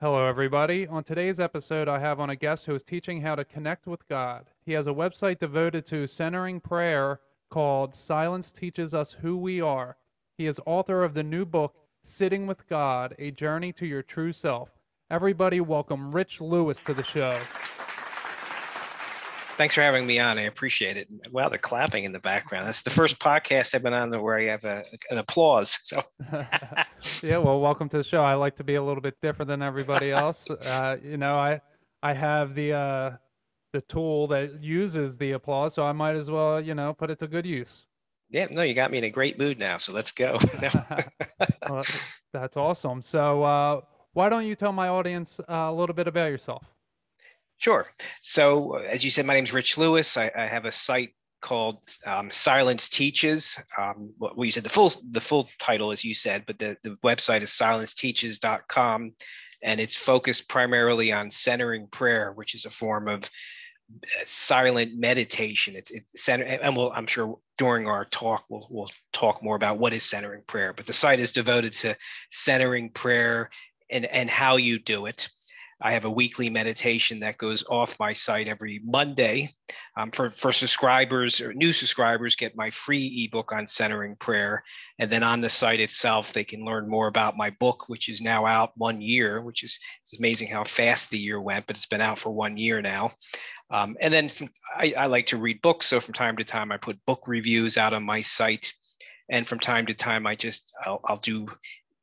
Hello, everybody. On today's episode, I have on a guest who is teaching how to connect with God. He has a website devoted to centering prayer called Silence Teaches Us Who We Are. He is author of the new book, Sitting with God, A Journey to Your True Self. Everybody, welcome Rich Lewis to the show. Thanks for having me on. I appreciate it. Wow, they're clapping in the background. That's the first podcast I've been on where I have an applause. So, Yeah, well, welcome to the show. I like to be a little bit different than everybody else. I have the tool that uses the applause, so I might as well, put it to good use. yeah, no, you got me in a great mood now. So let's go. Well, that's awesome. So, why don't you tell my audience a little bit about yourself? Sure. So, as you said, my name's Rich Lewis. I have a site called Silence Teaches. You said the full title, as you said, but the website is silenceteaches.com, and it's focused primarily on centering prayer, which is a form of silent meditation. It's center, and I'm sure during our talk we'll talk more about what is centering prayer. But the site is devoted to centering prayer and how you do it. I have a weekly meditation that goes off my site every Monday. For subscribers or new subscribers, get my free ebook on centering prayer. And then on the site itself, they can learn more about my book, which is now out 1 year, which is it's amazing how fast the year went, but it's been out for 1 year now. And then I like to read books. So from time to time, I put book reviews out on my site. And from time to time, I'll do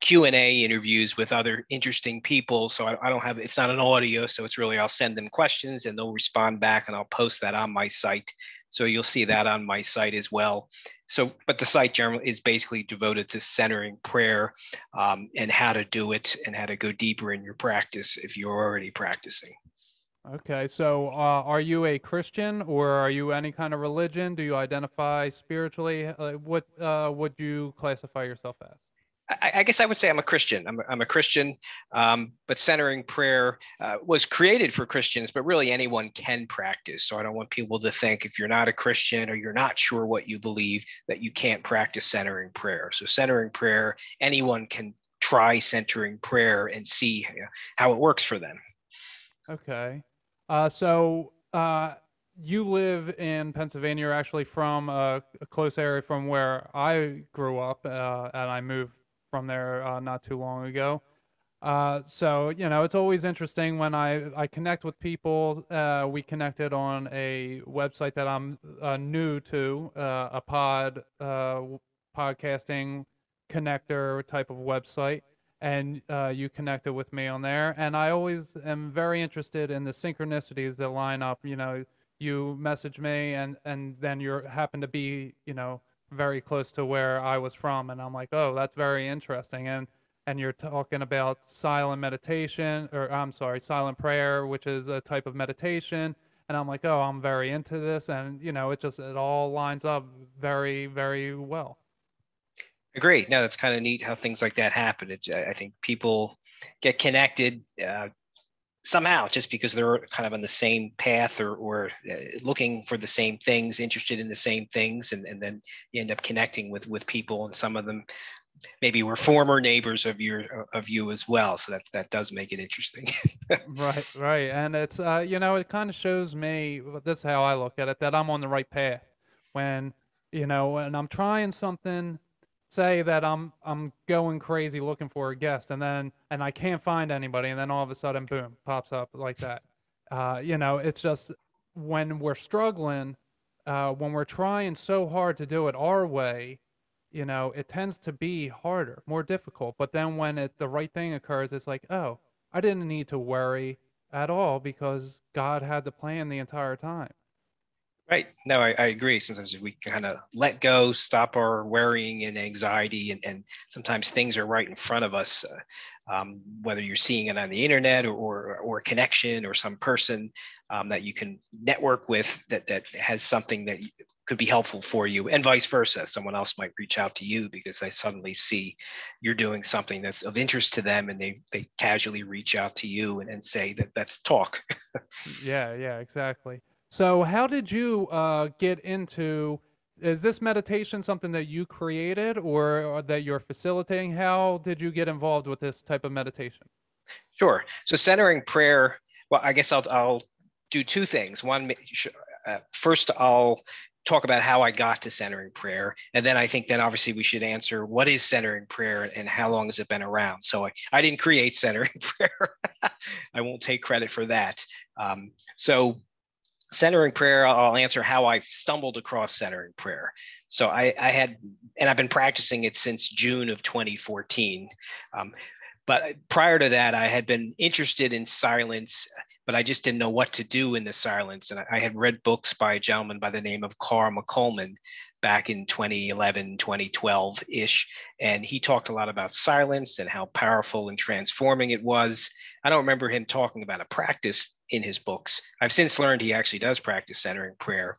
Q&A interviews with other interesting people. So I don't have, it's not an audio. So it's really, I'll send them questions and they'll respond back and I'll post that on my site. So you'll see that on my site as well. So, but the site generally is basically devoted to centering prayer and how to do it and how to go deeper in your practice if you're already practicing. Okay, so are you a Christian or are you any kind of religion? Do you identify spiritually? What would you classify yourself as? I guess I would say I'm a Christian. I'm a Christian, but centering prayer was created for Christians, but really anyone can practice. So I don't want people to think if you're not a Christian or you're not sure what you believe that you can't practice centering prayer. So centering prayer, anyone can try centering prayer and see how it works for them. Okay. So you live in Pennsylvania. You're actually from a close area from where I grew up, and I moved from there not too long ago. So, it's always interesting when I connect with people. We connected on a website that I'm new to, podcasting connector type of website. And you connected with me on there. And I always am very interested in the synchronicities that line up. You message me and then you happen to be, very close to where I was from, and I'm like, oh, that's very interesting. And you're talking about silent meditation, or I'm sorry, silent prayer, which is a type of meditation. And I'm like, oh, I'm very into this, and it all lines up very, very well. Agree. No, that's kind of neat how things like that happen. I think people get connected somehow just because they're kind of on the same path or looking for the same things, interested in the same things, and then you end up connecting with people, and some of them maybe were former neighbors of you as well. So that does make it interesting. Right. And it's it kind of shows me, this is how I look at it, that I'm on the right path. When, when I'm trying something, say that I'm going crazy looking for a guest, and I can't find anybody, and then all of a sudden, boom, pops up like that. It's just when we're struggling, when we're trying so hard to do it our way, it tends to be harder, more difficult. But then when the right thing occurs, it's like, oh, I didn't need to worry at all because God had the plan the entire time. Right. No, I agree. Sometimes if we kind of let go, stop our worrying and anxiety, and sometimes things are right in front of us, whether you're seeing it on the internet or a connection or some person that you can network with that has something that could be helpful for you, and vice versa. Someone else might reach out to you because they suddenly see you're doing something that's of interest to them, and they casually reach out to you and say that let's talk. Yeah, exactly. So, how did you get into? Is this meditation something that you created or that you're facilitating? How did you get involved with this type of meditation? Sure. So centering prayer, well, I guess I'll do two things. One, first, I'll talk about how I got to centering prayer. And then I think then obviously we should answer what is centering prayer and how long has it been around? So I didn't create centering prayer. I won't take credit for that. So centering prayer, I'll answer how I stumbled across centering prayer. So I had, and I've been practicing it since June of 2014. But prior to that, I had been interested in silence, but I just didn't know what to do in the silence. And I had read books by a gentleman by the name of Carl McColman back in 2011, 2012-ish. And he talked a lot about silence and how powerful and transforming it was. I don't remember him talking about a practice in his books. I've since learned he actually does practice centering prayer.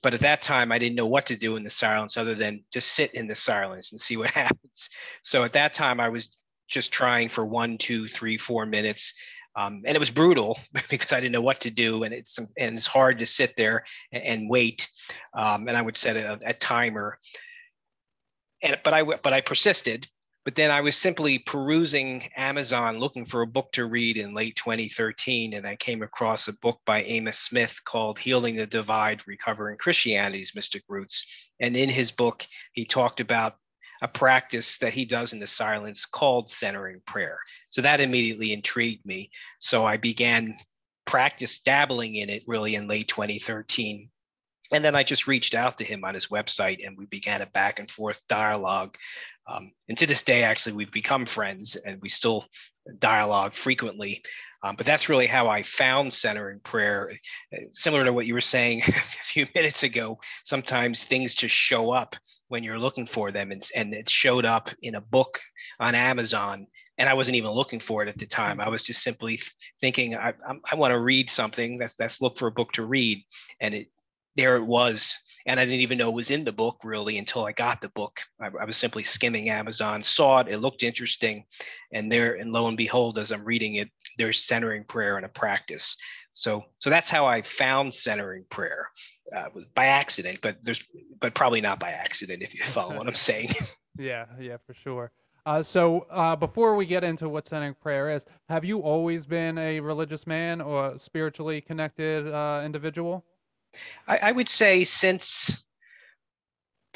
But at that time, I didn't know what to do in the silence other than just sit in the silence and see what happens. So at that time, I was just trying for 1, 2, 3, 4 minutes. And it was brutal because I didn't know what to do. And it's hard to sit there and wait. And I would set a timer. But I persisted. But then I was simply perusing Amazon looking for a book to read in late 2013. And I came across a book by Amos Smith called Healing the Divide, Recovering Christianity's Mystic Roots. And in his book, he talked about a practice that he does in the silence called centering prayer. So that immediately intrigued me. So I began dabbling in it really in late 2013. And then I just reached out to him on his website and we began a back and forth dialogue. And to this day, actually, we've become friends and we still dialogue frequently. But that's really how I found centering prayer. Similar to what you were saying a few minutes ago, sometimes things just show up when you're looking for them. And it showed up in a book on Amazon. And I wasn't even looking for it at the time. I was just simply thinking, I want to read something. Let's look for a book to read. And there it was. And I didn't even know it was in the book really until I got the book. I was simply skimming Amazon, saw it, it looked interesting. And lo and behold, as I'm reading it, there's centering prayer and a practice. So that's how I found centering prayer by accident, but probably not by accident if you follow what I'm saying. Yeah, for sure. So before we get into what centering prayer is, have you always been a religious man or a spiritually connected individual? I would say since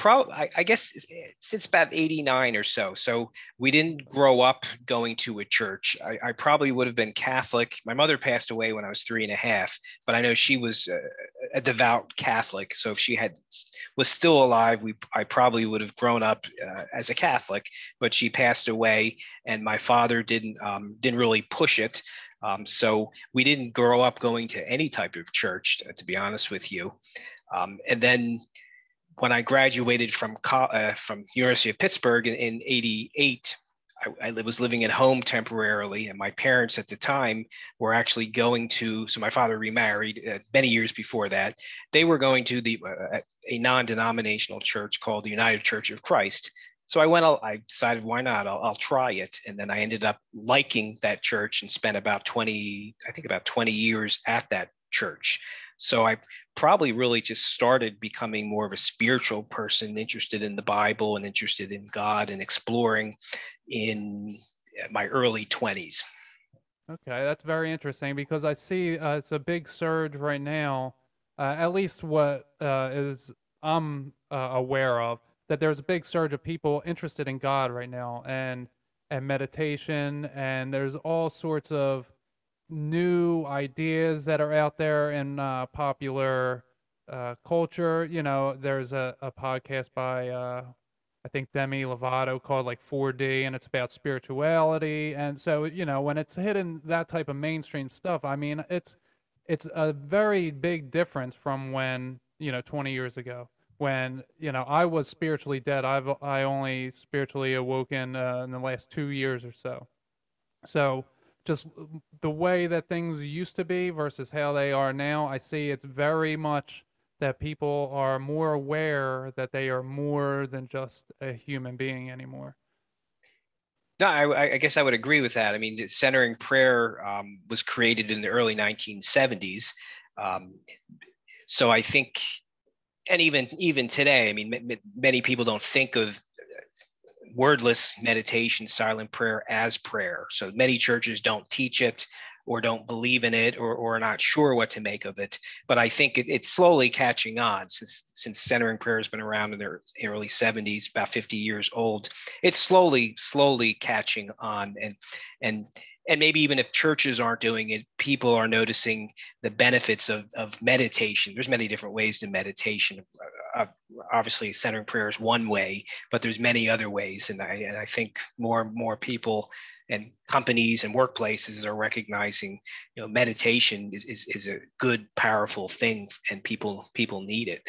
I guess since about 89 or so. So we didn't grow up going to a church. I probably would have been Catholic. My mother passed away when I was 3.5, but I know she was a devout Catholic. So if she was still alive, I probably would have grown up as a Catholic, but she passed away and my father didn't really push it. So we didn't grow up going to any type of church, to be honest with you. And then when I graduated from University of Pittsburgh in '88, I was living at home temporarily, and my parents at the time were actually going to. So my father remarried many years before that. They were going to a non-denominational church called the United Church of Christ. So I decided, why not? I'll try it, and then I ended up liking that church and spent about 20 years at that church. So I probably really just started becoming more of a spiritual person, interested in the Bible and interested in God and exploring in my early 20s. Okay, that's very interesting because I see it's a big surge right now. At least what is I'm aware of, that there's a big surge of people interested in God right now and meditation, and there's all sorts of new ideas that are out there in popular culture. You know, there's a podcast by I think Demi Lovato called like 4D, and it's about spirituality. And so, you know, when it's hitting that type of mainstream stuff, I mean, it's a very big difference from when, 20 years ago, when, I was spiritually dead. I only spiritually awoken in the last 2 years or so. So just the way that things used to be versus how they are now, I see it's very much that people are more aware that they are more than just a human being anymore. No, I guess I would agree with that. I mean, centering prayer was created in the early 1970s. Um, so I think, and even today, I mean, many people don't think of wordless meditation, silent prayer as prayer. So many churches don't teach it or don't believe in it, or are not sure what to make of it. But I think it's slowly catching on since centering prayer has been around in the early 70s, about 50 years old. It's slowly catching on, and maybe even if churches aren't doing it, people are noticing the benefits of meditation. There's many different ways to meditation. Obviously, centering prayer is one way, but there's many other ways, and I think more and more people and companies and workplaces are recognizing, meditation is a good, powerful thing, and people need it.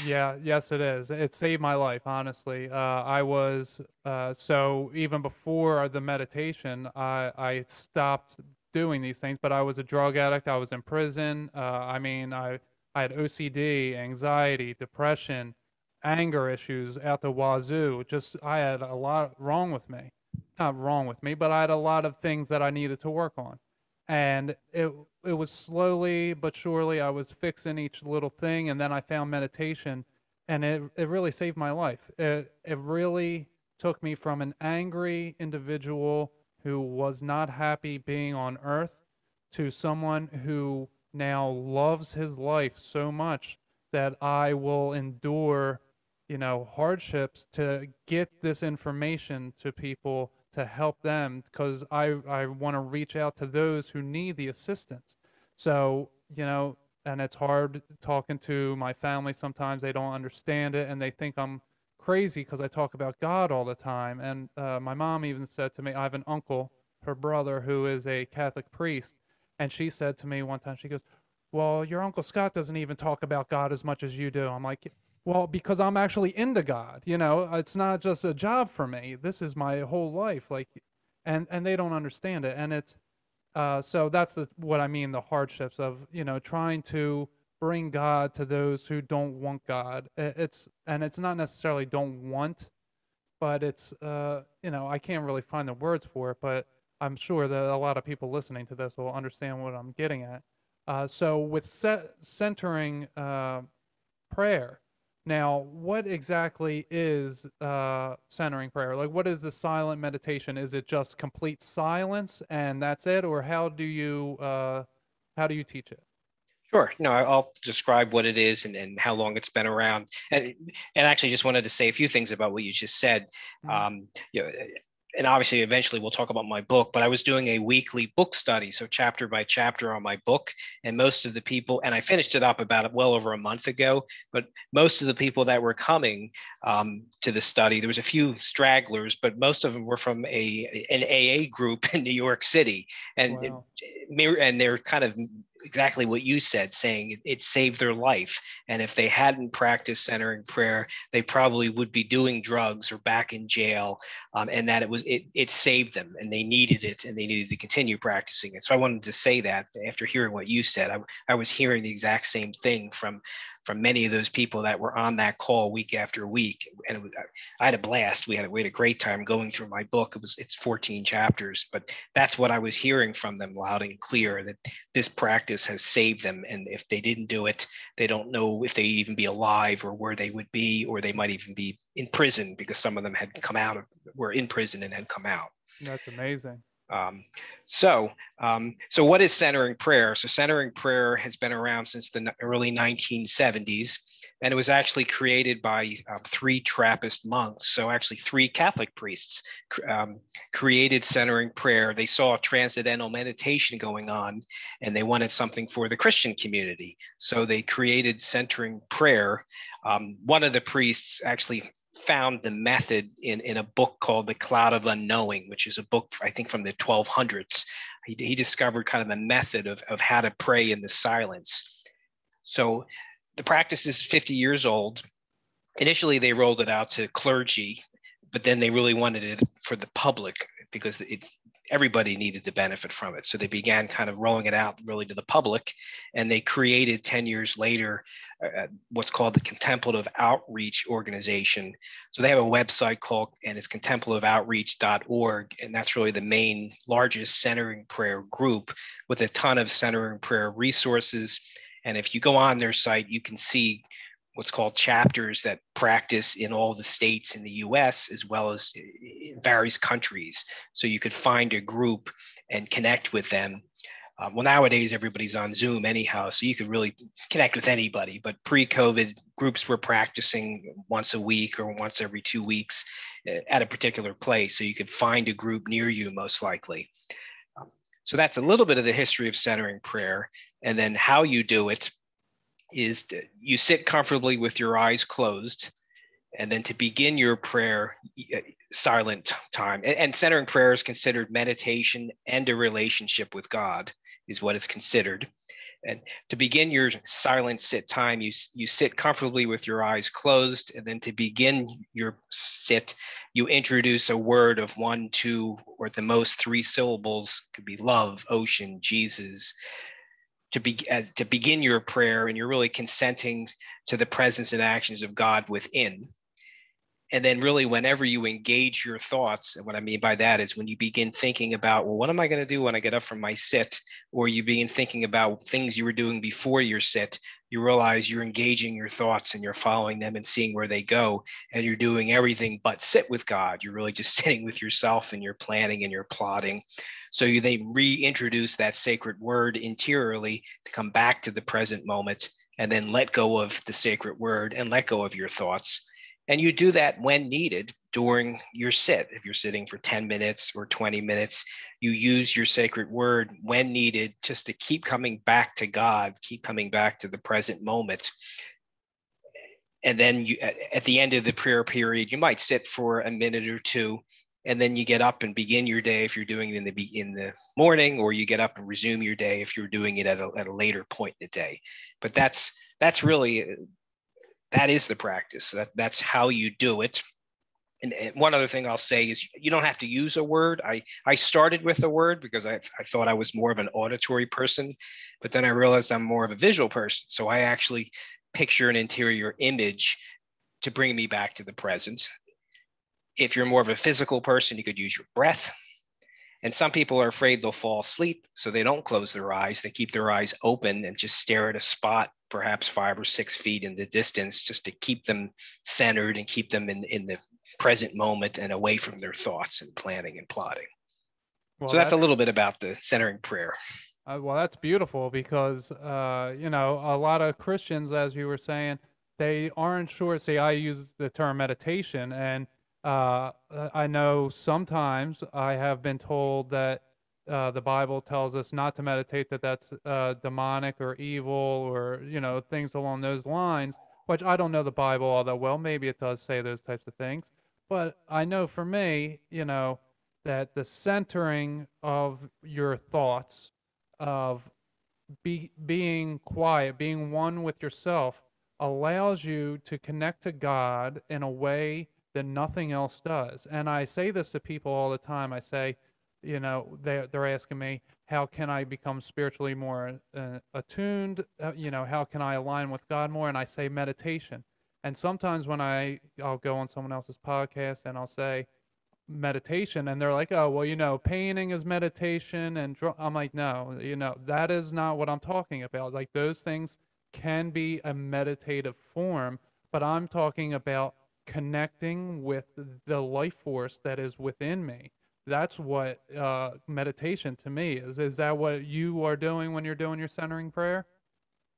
Yeah, yes, it is. It saved my life, honestly. I was so even before the meditation, I stopped doing these things. But I was a drug addict. I was in prison. I mean, I had OCD, anxiety, depression, anger issues out the wazoo. Just I had a lot wrong with me. Not wrong with me, but I had a lot of things that I needed to work on. And it was slowly but surely I was fixing each little thing, and then I found meditation, and it really saved my life. It really took me from an angry individual who was not happy being on earth to someone who now loves his life so much that I will endure, hardships to get this information to people to help them, because I want to reach out to those who need the assistance. So, and it's hard talking to my family sometimes. They don't understand it and they think I'm crazy because I talk about God all the time. And my mom even said to me, I have an uncle, her brother, who is a Catholic priest. And she said to me one time, she goes, well, your Uncle Scott doesn't even talk about God as much as you do. I'm like, well, because I'm actually into God, it's not just a job for me. This is my whole life. Like, and they don't understand it. And it's, so that's what I mean, the hardships of, trying to bring God to those who don't want God. And it's not necessarily don't want, but it's, I can't really find the words for it, but I'm sure that a lot of people listening to this will understand what I'm getting at. So with centering prayer, now what exactly is centering prayer? Like, what is the silent meditation? Is it just complete silence and that's it, or how do you teach it? Sure. No, I'll describe what it is and how long it's been around. And actually just wanted to say a few things about what you just said. Mhm. You know, and obviously eventually we'll talk about my book, but I was doing a weekly book study, so chapter by chapter on my book. And most of the people, and I finished it up about well over a month ago, but most of the people that were coming to the study, there was a few stragglers, but most of them were from an AA group in New York City. And Wow. they're kind of exactly what you said, saying it saved their life. And if they hadn't practiced centering prayer, they probably would be doing drugs or back in jail. And that it saved them, and they needed it, and they needed to continue practicing it. So I wanted to say that after hearing what you said, I was hearing the exact same thing from many of those people that were on that call week after week. And I had a blast. We had a great time going through my book. It's 14 chapters, but that's what I was hearing from them loud and clear, that this practice has saved them. And if they didn't do it, they don't know if they'd even be alive or where they would be, or they might even be in prison, because some of them were in prison and had come out. That's amazing. Um, so what is centering prayer? So centering prayer has been around since the early 1970s, and it was actually created by three Trappist monks. So actually three Catholic priests created centering prayer. They saw transcendental meditation going on, and they wanted something for the Christian community. So they created centering prayer. One of the priests actually found the method in a book called The Cloud of Unknowing, which is a book, I think, from the 1200s. He discovered kind of a method of how to pray in the silence. So the practice is 50 years old. Initially, they rolled it out to clergy, but then they really wanted it for the public, because everybody needed to benefit from it. So they began kind of rolling it out really to the public, and they created 10 years later what's called the Contemplative Outreach Organization. So they have a website and it's contemplativeoutreach.org, and that's really the main largest centering prayer group with a ton of centering prayer resources. And if you go on their site, you can see what's called chapters that practice in all the states in the US as well as in various countries. So you could find a group and connect with them. Well, nowadays everybody's on Zoom anyhow, so you could really connect with anybody. But pre-COVID, groups were practicing once a week or once every 2 weeks at a particular place. So you could find a group near you, most likely. So that's a little bit of the history of centering prayer. And then how you do it is you sit comfortably with your eyes closed. And then to begin your prayer, silent time. And centering prayer is considered meditation and a relationship with God is what it's considered. And to begin your silent sit time, you sit comfortably with your eyes closed. And then to begin your sit, you introduce a word of 1, 2, or at the most 3 syllables. It could be love, ocean, Jesus. To begin your prayer, and you're really consenting to the presence and actions of God within. And then really whenever you engage your thoughts, and what I mean by that is when you begin thinking about, well, what am I going to do when I get up from my sit? Or you begin thinking about things you were doing before your sit, you realize you're engaging your thoughts and you're following them and seeing where they go. And you're doing everything but sit with God. You're really just sitting with yourself and you're planning and you're plotting. So you then reintroduce that sacred word interiorly to come back to the present moment and then let go of the sacred word and let go of your thoughts. And you do that when needed during your sit. If you're sitting for 10 minutes or 20 minutes, you use your sacred word when needed just to keep coming back to God, keep coming back to the present moment. And then you, at the end of the prayer period, you might sit for a minute or two, and then you get up and begin your day if you're doing it in the morning, or you get up and resume your day if you're doing it at a later point in the day. But that's really... that is the practice. That's how you do it. And one other thing I'll say is you don't have to use a word. I started with a word because I thought I was more of an auditory person, but then I realized I'm more of a visual person. So I actually picture an interior image to bring me back to the present. If you're more of a physical person, you could use your breath. And some people are afraid they'll fall asleep, so they don't close their eyes. They keep their eyes open and just stare at a spot, perhaps 5 or 6 feet in the distance, just to keep them centered and keep them in the present moment and away from their thoughts and planning and plotting. Well, so that's a little bit about the centering prayer. Well, that's beautiful because, you know, a lot of Christians, as you were saying, they aren't sure. See, I use the term meditation, and I know sometimes I have been told that the Bible tells us not to meditate, that that's demonic or evil or, you know, things along those lines, which I don't know the Bible all that well. Maybe it does say those types of things. But I know for me, you know, that the centering of your thoughts, of being quiet, being one with yourself, allows you to connect to God in a way that nothing else does. And I say this to people all the time. I say, you know, they're asking me, how can I become spiritually more attuned? You know, how can I align with God more? And I say meditation. And sometimes when I'll go on someone else's podcast and I'll say meditation, and they're like, oh, well, you know, painting is meditation, and I'm like, no, you know, that is not what I'm talking about. Like, those things can be a meditative form, but I'm talking about connecting with the life force that is within me. That's what meditation to me is. Is that what you are doing when you're doing your centering prayer?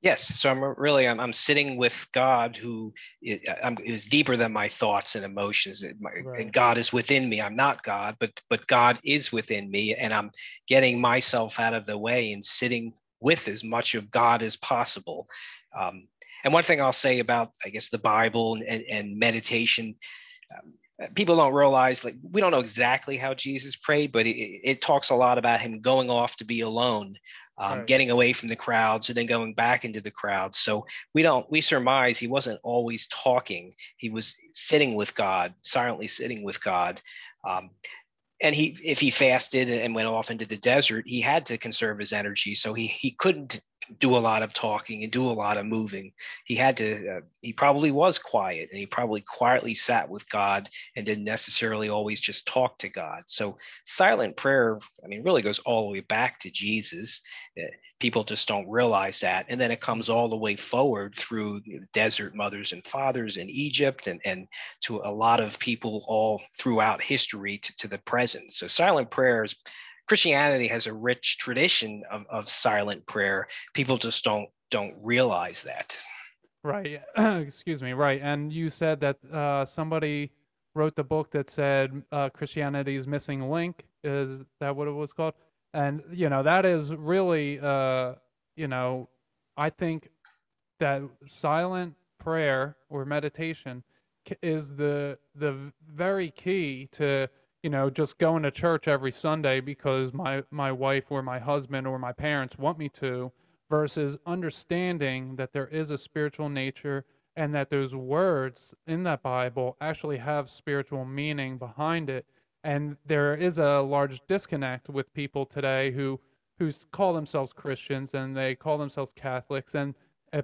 Yes, so I'm sitting with God, who is deeper than my thoughts and emotions. Right. And God is within me. I'm not God, but God is within me, and I'm getting myself out of the way and sitting with as much of God as possible. And one thing I'll say about, I guess, the Bible and meditation. People don't realize, like, we don't know exactly how Jesus prayed, but it talks a lot about him going off to be alone, Right. getting away from the crowds, and then going back into the crowds. So we surmise he wasn't always talking. He was sitting with God, silently sitting with God. And if he fasted and went off into the desert, he had to conserve his energy. So he couldn't do a lot of talking and do a lot of moving. He had to, he probably was quiet, and he probably quietly sat with God and didn't necessarily always just talk to God. So silent prayer, I mean, really goes all the way back to Jesus. People just don't realize that. And then it comes all the way forward through desert mothers and fathers in Egypt, and to a lot of people all throughout history to the present. So silent prayers, Christianity has a rich tradition of silent prayer. People just don't realize that. Right. Excuse me. Right. And you said that somebody wrote the book that said Christianity's missing link. Is that what it was called? And that is really you know I think that silent prayer or meditation is the very key to just going to church every Sunday because my wife or my husband or my parents want me to, versus understanding that there is a spiritual nature and that those words in that Bible actually have spiritual meaning behind it. And there is a large disconnect with people today who call themselves Christians and they call themselves Catholics, and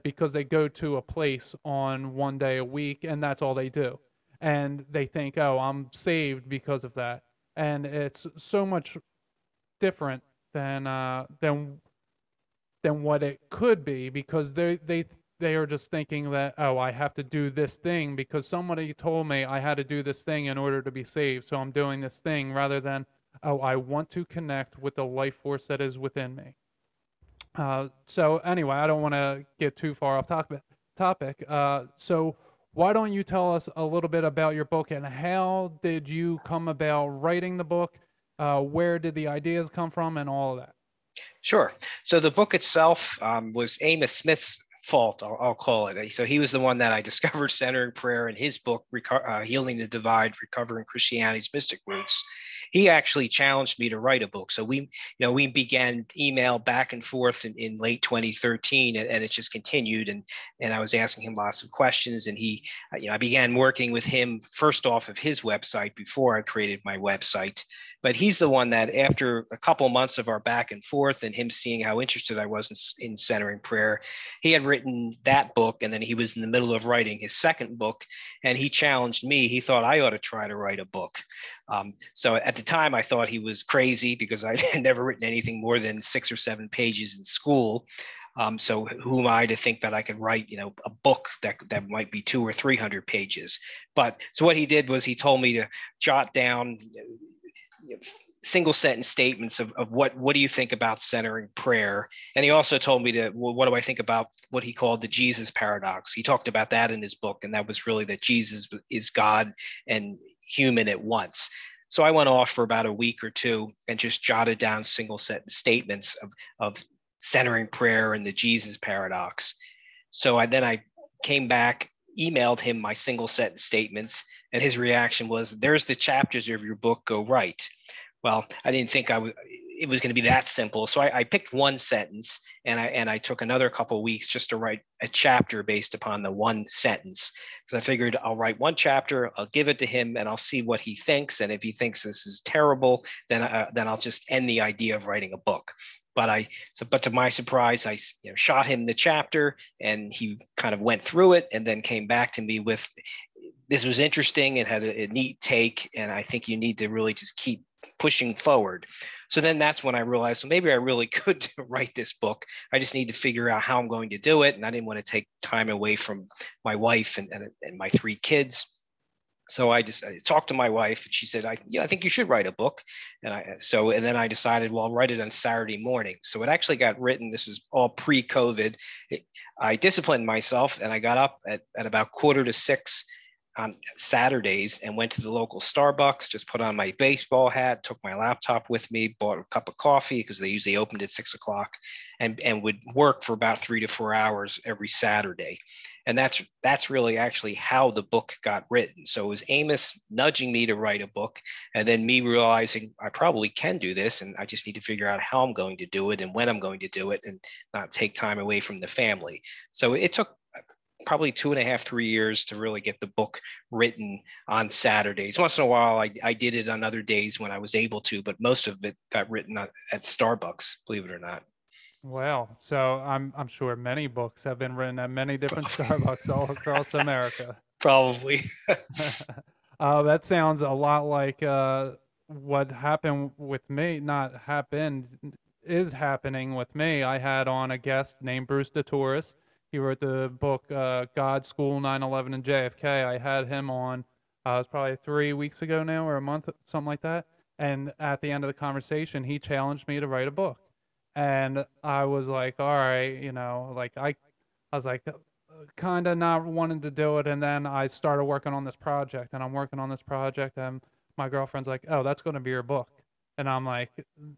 because they go to a place on one day a week and that's all they do, and they think, oh, I'm saved because of that. And it's so much different than what it could be, because they are just thinking that, oh, I have to do this thing because somebody told me I had to do this thing in order to be saved, so I'm doing this thing, rather than, oh, I want to connect with the life force that is within me. So anyway, I don't want to get too far off topic. So why don't you tell us a little bit about your book, and how did you come about writing the book? Where did the ideas come from, and all of that? Sure. So the book itself was Amos Smith's fault, I'll call it. So he was the one that I discovered centering prayer in his book, Healing the Divide, Recovering Christianity's Mystic Roots. He actually challenged me to write a book. So we began email back and forth in late 2013, and it just continued. And I was asking him lots of questions, and I began working with him first off of his website before I created my website. But he's the one that, after a couple months of our back and forth and him seeing how interested I was in centering prayer, he had written that book, and then he was in the middle of writing his second book, and he challenged me. He thought I ought to try to write a book. So at the time, I thought he was crazy because I had never written anything more than 6 or 7 pages in school. So who am I to think that I could write, a book that might be 200 or 300 pages? But so what he did was he told me to jot down single sentence statements of what do you think about centering prayer. And he also told me what do I think about what he called the Jesus paradox. He talked about that in his book, and that was really that Jesus is God and human at once. So I went off for about a week or two and just jotted down single sentence statements of centering prayer and the Jesus paradox. So I came back, emailed him my single sentence statements, and his reaction was, "There's the chapters of your book, go write." Well, I didn't think it was going to be that simple. So I picked one sentence, and I took another couple of weeks just to write a chapter based upon the one sentence. Because I figured I'll write one chapter, I'll give it to him, and I'll see what he thinks. And if he thinks this is terrible, then I'll just end the idea of writing a book. But to my surprise, I shot him the chapter, and he kind of went through it, and then came back to me with, "This was interesting. It had a neat take, and I think you need to really just keep pushing forward." So then that's when I realized, well, maybe I really could write this book. I just need to figure out how I'm going to do it. And I didn't want to take time away from my wife and my 3 kids. So I talked to my wife, and she said, I think you should write a book. And then I decided, well, I'll write it on Saturday morning. So it actually got written. This was all pre-COVID. I disciplined myself, and I got up at about 5:45 on Saturdays and went to the local Starbucks, just put on my baseball hat, took my laptop with me, bought a cup of coffee because they usually opened at 6 o'clock, and would work for about 3 to 4 hours every Saturday. And that's really actually how the book got written. So it was Amos nudging me to write a book, and then me realizing I probably can do this, and I just need to figure out how I'm going to do it and when I'm going to do it, and not take time away from the family. So it took probably 2.5, 3 years to really get the book written on Saturdays. Once in a while, I did it on other days when I was able to, but most of it got written at Starbucks, believe it or not. Well, so I'm sure many books have been written at many different Starbucks all across America. Probably. That sounds a lot like what happened with me. Not happened, is happening with me. I had on a guest named Bruce DeTouris. He wrote the book God, School, 9/11, and JFK. I had him on. It was probably 3 weeks ago now, or a month, something like that. And at the end of the conversation, he challenged me to write a book. And I was like, all right, like I was like, kind of not wanting to do it. And then I started working on this project, and I'm working on this project, and my girlfriend's like, oh, that's going to be your book. And I'm like,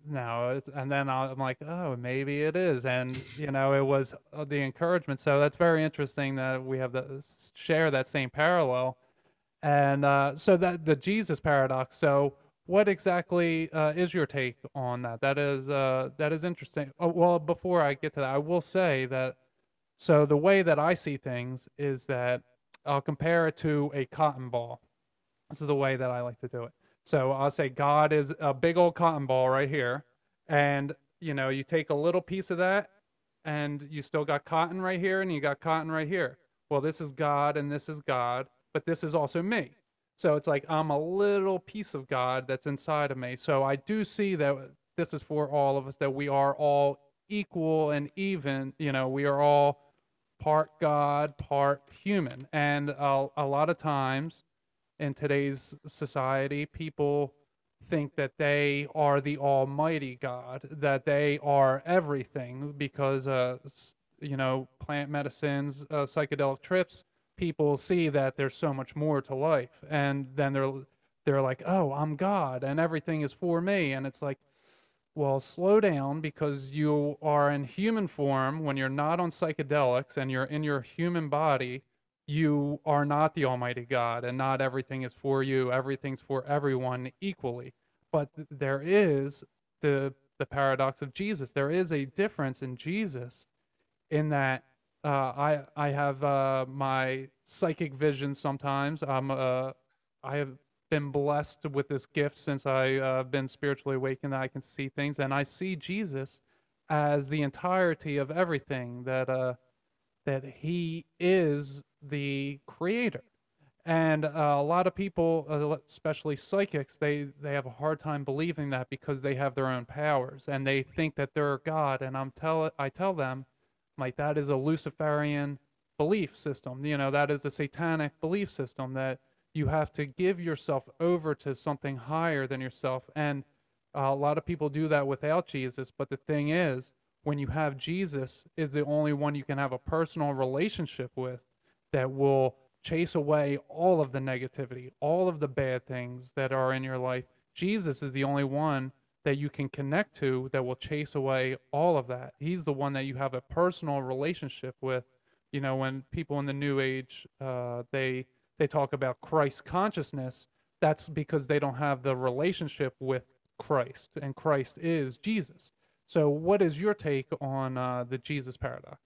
no. And then I'm like, oh, maybe it is. And, it was the encouragement. So that's very interesting that we have the share that same parallel. And so that the Jesus paradox. So what exactly is your take on that? That is interesting. Oh, well, before I get to that, I will say that so the way that I see things is that I'll compare it to a cotton ball. This is the way that I like to do it. So I'll say God is a big old cotton ball right here, and you take a little piece of that, and you still got cotton right here, and you got cotton right here. Well, this is God, and this is God, but this is also me. So it's like I'm a little piece of God that's inside of me. So I do see that this is for all of us, that we are all equal and even. We are all part God, part human. And a lot of times in today's society, people think that they are the almighty God, that they are everything because, plant medicines, psychedelic trips, people see that there's so much more to life. And then they're like, oh, I'm God and everything is for me. And it's like, well, slow down because you are in human form when you're not on psychedelics and you're in your human body. You are not the Almighty God, and not everything is for you. Everything's for everyone equally. But there is the paradox of Jesus. There is a difference in Jesus in that I have my psychic vision sometimes. I have been blessed with this gift since I've been spiritually awakened that I can see things, and I see Jesus as the entirety of everything. That He is the Creator. And a lot of people, especially psychics, they have a hard time believing that because they have their own powers and they think that they're God. And I tell them, like, that is a Luciferian belief system. That is a satanic belief system, that you have to give yourself over to something higher than yourself. And a lot of people do that without Jesus. But the thing is, when you have Jesus, is the only one you can have a personal relationship with, that will chase away all of the negativity, all of the bad things that are in your life. Jesus is the only one that you can connect to that will chase away all of that. He's the one that you have a personal relationship with. When people in the New Age, they talk about Christ consciousness, that's because they don't have the relationship with Christ, and Christ is Jesus. So, what is your take on the Jesus paradox?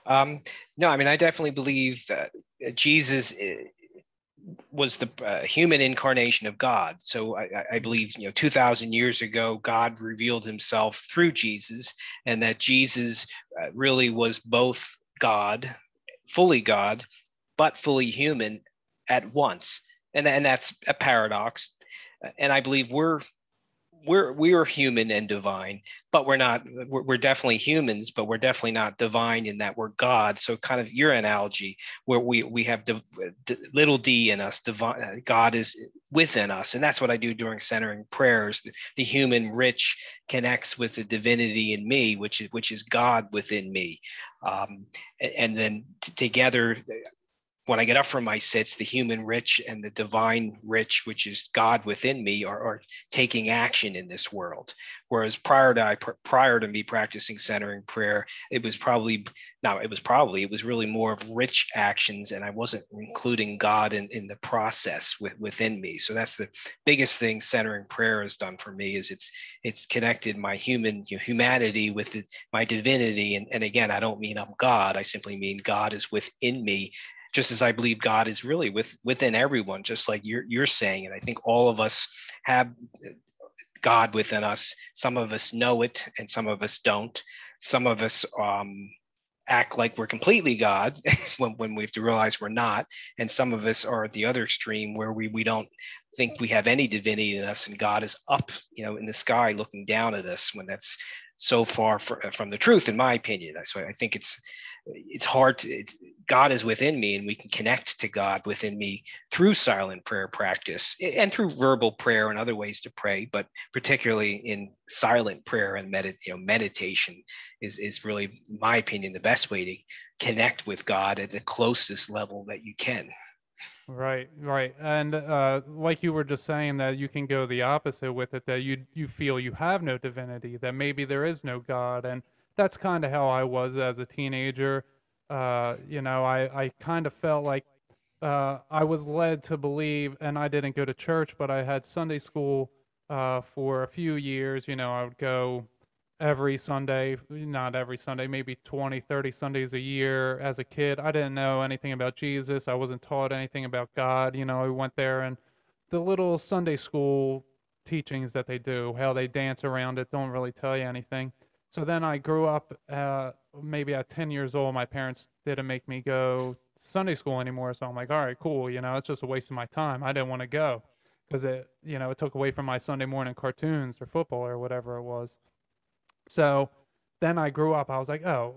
No, I mean, I definitely believe that Jesus was the human incarnation of God. So I believe, 2,000 years ago, God revealed himself through Jesus, and that Jesus really was both God, fully God, but fully human at once. And that's a paradox. And I believe we are human and divine, but we're not. We're definitely humans, but we're definitely not divine in that we're God. So, kind of your analogy, where we have little d in us, divine. God is within us, and that's what I do during centering prayers. The human rich connects with the divinity in me, which is God within me, and then together, when I get up from my sits, the human rich and the divine rich, which is God within me, are taking action in this world. Whereas prior to me practicing centering prayer, it was really more of rich actions, and I wasn't including God in the process within me. So that's the biggest thing centering prayer has done for me, is it's connected my humanity with my divinity. And again, I don't mean I'm God. I simply mean God is within me, just as I believe God is really within everyone, just like you're saying. And I think all of us have God within us. Some of us know it and some of us don't. Some of us act like we're completely God when we have to realize we're not. And some of us are at the other extreme where we don't think we have any divinity in us, and God is up, in the sky looking down at us, when that's so far from the truth, in my opinion. So I think it's hard to, God is within me, and we can connect to God within me through silent prayer practice and through verbal prayer and other ways to pray, but particularly in silent prayer and meditation is really, in my opinion, the best way to connect with God at the closest level that you can. Right, right. And like you were just saying, that you can go the opposite with it, that you feel you have no divinity, that maybe there is no God. And that's kind of how I was as a teenager. I kind of felt like I was led to believe, and I didn't go to church, but I had Sunday school for a few years. I would go every Sunday, not every Sunday, maybe 20, 30 Sundays a year as a kid. I didn't know anything about Jesus. I wasn't taught anything about God. I went there, and the little Sunday school teachings that they do, how they dance around it, don't really tell you anything. So then I grew up, maybe at 10 years old, my parents didn't make me go Sunday school anymore. So I'm like, all right, cool. It's just a waste of my time. I didn't want to go because it took away from my Sunday morning cartoons or football or whatever it was. So then I grew up, I was like, oh,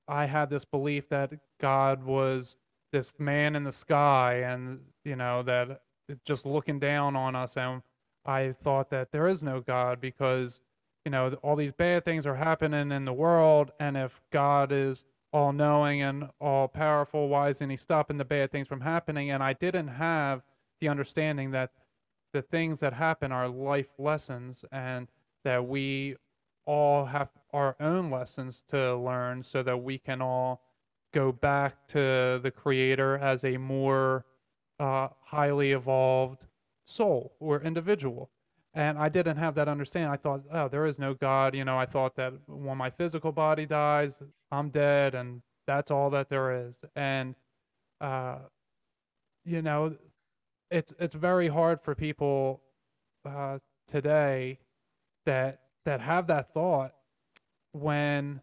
I had this belief that God was this man in the sky, and, that just looking down on us. And I thought that there is no God because, all these bad things are happening in the world. And if God is all knowing and all powerful, why isn't he stopping the bad things from happening? And I didn't have the understanding that the things that happen are life lessons, and that we all have our own lessons to learn, so that we can all go back to the creator as a more highly evolved soul or individual. And I didn't have that understanding. I thought, oh, there is no God. I thought that when my physical body dies, I'm dead, and that's all that there is. And uh, you know, it's very hard for people today that have that thought, when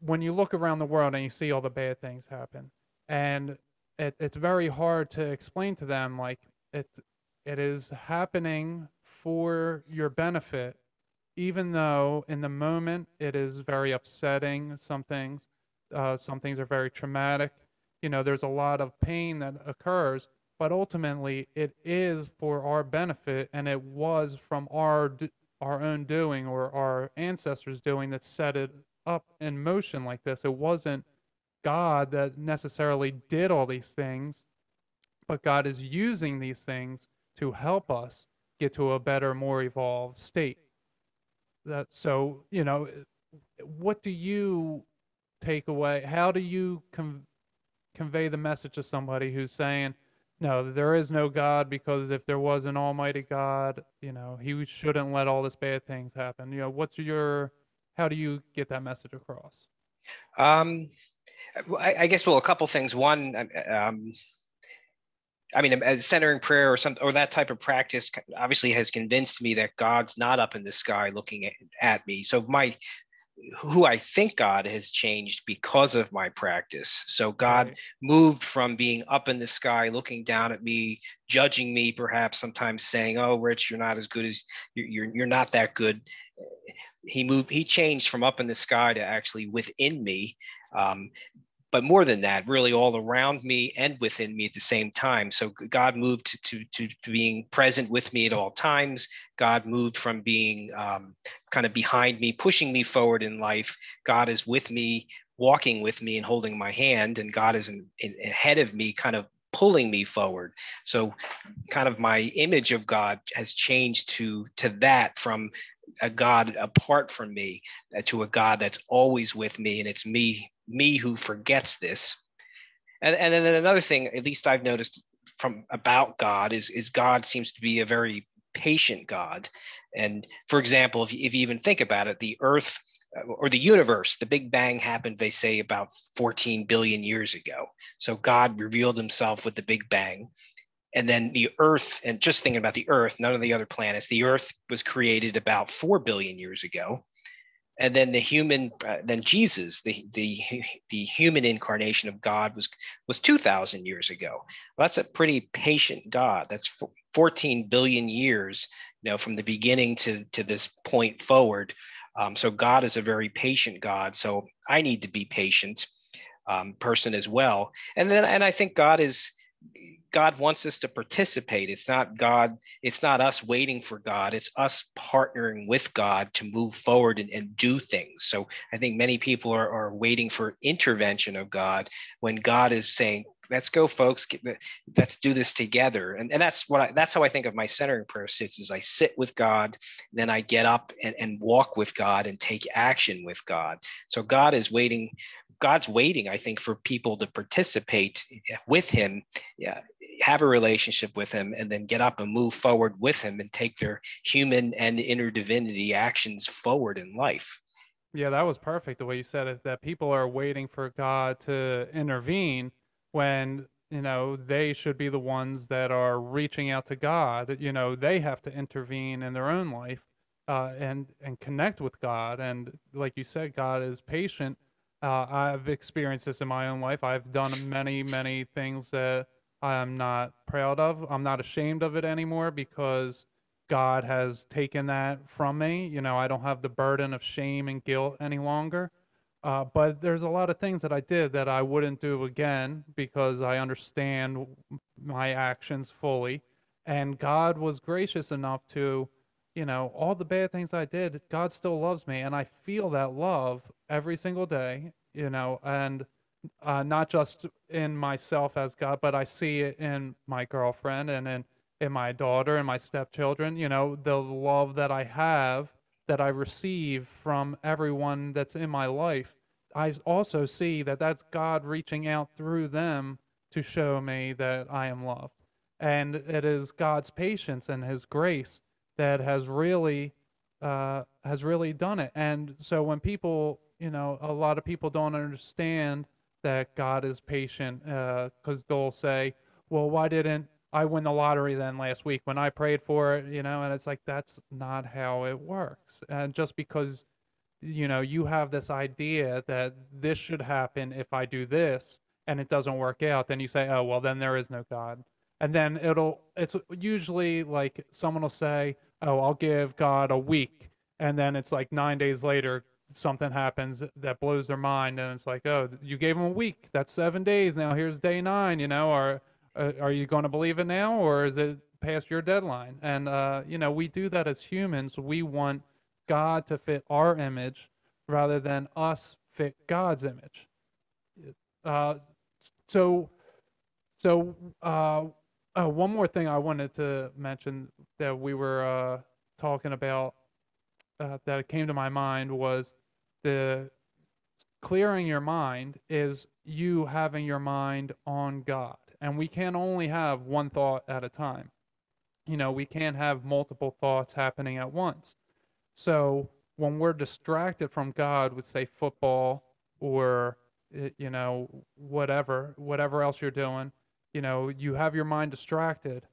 when you look around the world and you see all the bad things happen. And it's very hard to explain to them, like, it is happening for your benefit, even though in the moment it is very upsetting. Some things are very traumatic. There's a lot of pain that occurs, but ultimately it is for our benefit, and it was from our own doing, or our ancestors doing, that set it up in motion like this. It wasn't God that necessarily did all these things, but God is using these things to help us get to a better, more evolved state. What do you take away? How do you convey the message to somebody who's saying, no, there is no God, because if there was an almighty God, he shouldn't let all this bad things happen? How do you get that message across? Um, I guess, well, a couple things. One, I mean, centering prayer or that type of practice obviously has convinced me that God's not up in the sky looking at me. So who I think God has changed because of my practice. So God moved from being up in the sky, looking down at me, judging me, perhaps sometimes saying, "Oh, Rich, you're not as good as you're not that good." He changed from up in the sky to actually within me. But more than that, really all around me and within me at the same time. So God moved to being present with me at all times. God moved from being kind of behind me, pushing me forward in life. God is with me, walking with me and holding my hand, and God is ahead of me, kind of pulling me forward. So kind of my image of God has changed to that, from a God apart from me to a God that's always with me, and it's me who forgets this. And then another thing, at least I've noticed about God, is God seems to be a very patient God. And for example, if you even think about it, the earth or the universe, the Big Bang happened, they say, about 14 billion years ago. So God revealed himself with the Big Bang. And then the Earth, and just thinking about the Earth, none of the other planets, the Earth was created about 4 billion years ago. And then then Jesus, the human incarnation of God was 2,000 years ago. Well, that's a pretty patient God. That's 14 billion years, from the beginning to this point forward. So God is a very patient God. So I need to be patient person as well. And I think God wants us to participate. It's not us waiting for God. It's us partnering with God to move forward and do things. So I think many people are waiting for intervention of God when God is saying, let's go, folks, let's do this together. And that's how I think of my centering prayer sits, is I sit with God, then I get up and walk with God and take action with God. So God's waiting, I think, for people to participate with him, have a relationship with him, and then get up and move forward with him and take their human and inner divinity actions forward in life. Yeah, that was perfect the way you said it, that people are waiting for God to intervene when, they should be the ones that are reaching out to God. They have to intervene in their own life, and connect with God. And like you said, God is patient. I've experienced this in my own life. I've done many, many things that I'm not proud of. I'm not ashamed of it anymore because God has taken that from me. I don't have the burden of shame and guilt any longer. But there's a lot of things that I did that I wouldn't do again because I understand my actions fully. And God was gracious enough to, all the bad things I did, God still loves me. And I feel that love every single day, and not just in myself as God, but I see it in my girlfriend and in my daughter and my stepchildren, the love that I have, that I receive from everyone that's in my life. I also see that that's God reaching out through them to show me that I am loved. And it is God's patience and his grace that has really done it. And so when people, a lot of people don't understand that God is patient, because they'll say, well, why didn't I win the lottery then last week when I prayed for it, and it's like, that's not how it works. And just because, you have this idea that this should happen if I do this and it doesn't work out, then you say, oh, well, then there is no God. And then it's usually like someone will say, oh, I'll give God a week. And then it's like 9 days later, something happens that blows their mind. And it's like, oh, you gave him a week. That's 7 days. Now here's day 9, are you going to believe it now, or is it past your deadline? And, we do that as humans. We want God to fit our image rather than us fit God's image. Uh, so, one more thing I wanted to mention that we were talking about, that came to my mind, was the clearing your mind is you having your mind on God. And we can only have one thought at a time. We can't have multiple thoughts happening at once. So when we're distracted from God with, say, football or, whatever else you're doing, you have your mind distracted,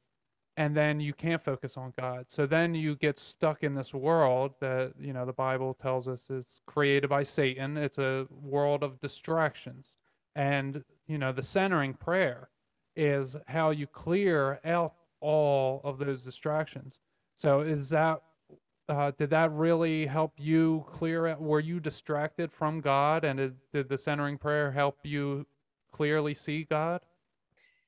and then you can't focus on God. So then you get stuck in this world that, the Bible tells us is created by Satan. It's a world of distractions. And, the centering prayer is how you clear out all of those distractions. So did that really help you clear out? Were you distracted from God, and did the centering prayer help you clearly see God?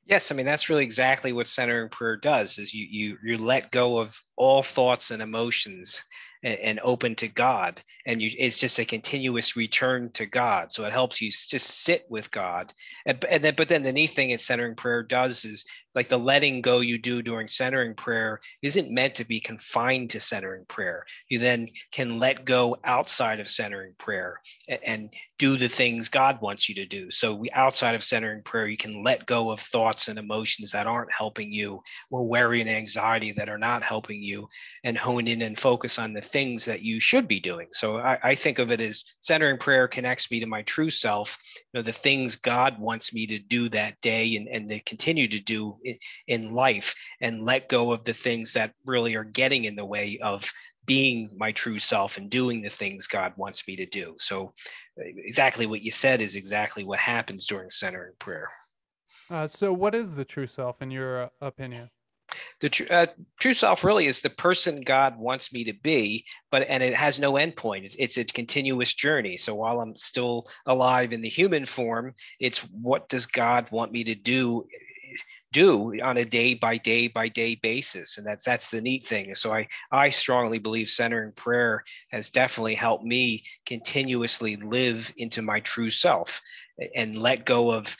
Yes, I mean, that's really exactly what centering prayer does, is you let go of all thoughts and emotions, and open to God. And it's just a continuous return to God. So it helps you just sit with God. But then the neat thing in centering prayer does is, like, the letting go you do during centering prayer isn't meant to be confined to centering prayer. You then can let go outside of centering prayer and do the things God wants you to do. So outside of centering prayer, you can let go of thoughts and emotions that aren't helping you, or worry and anxiety that are not helping you and hone in and focus on the things that you should be doing. So I think of it as centering prayer connects me to my true self, the things God wants me to do that day and to continue to do in life, and let go of the things that really are getting in the way of being my true self and doing the things God wants me to do. So exactly what you said is exactly what happens during centering prayer. So what is the true self in your opinion? The true self really is the person God wants me to be, and it has no endpoint. It's a continuous journey. So while I'm still alive in the human form, it's what does God want me to do on a day by day basis, and that's the neat thing. So I strongly believe centering prayer has definitely helped me continuously live into my true self and let go of.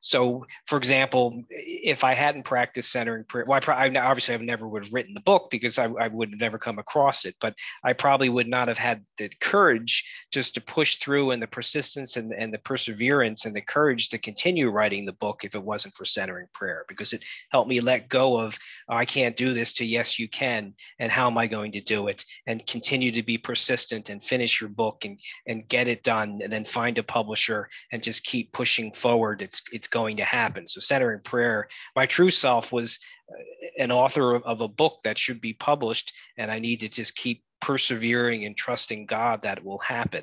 So, for example, if I hadn't practiced centering prayer, well, obviously I've never would have written the book because I would have never come across it, but I probably would not have had the courage just to push through, and the persistence and the perseverance and the courage to continue writing the book if it wasn't for centering prayer, because it helped me let go of, oh, I can't do this, to yes, you can, and how am I going to do it, and continue to be persistent and finish your book and get it done, and then find a publisher and just keep pushing forward. It's going to happen. So centering prayer, my true self was an author of a book that should be published, and I need to just keep persevering and trusting God that it will happen.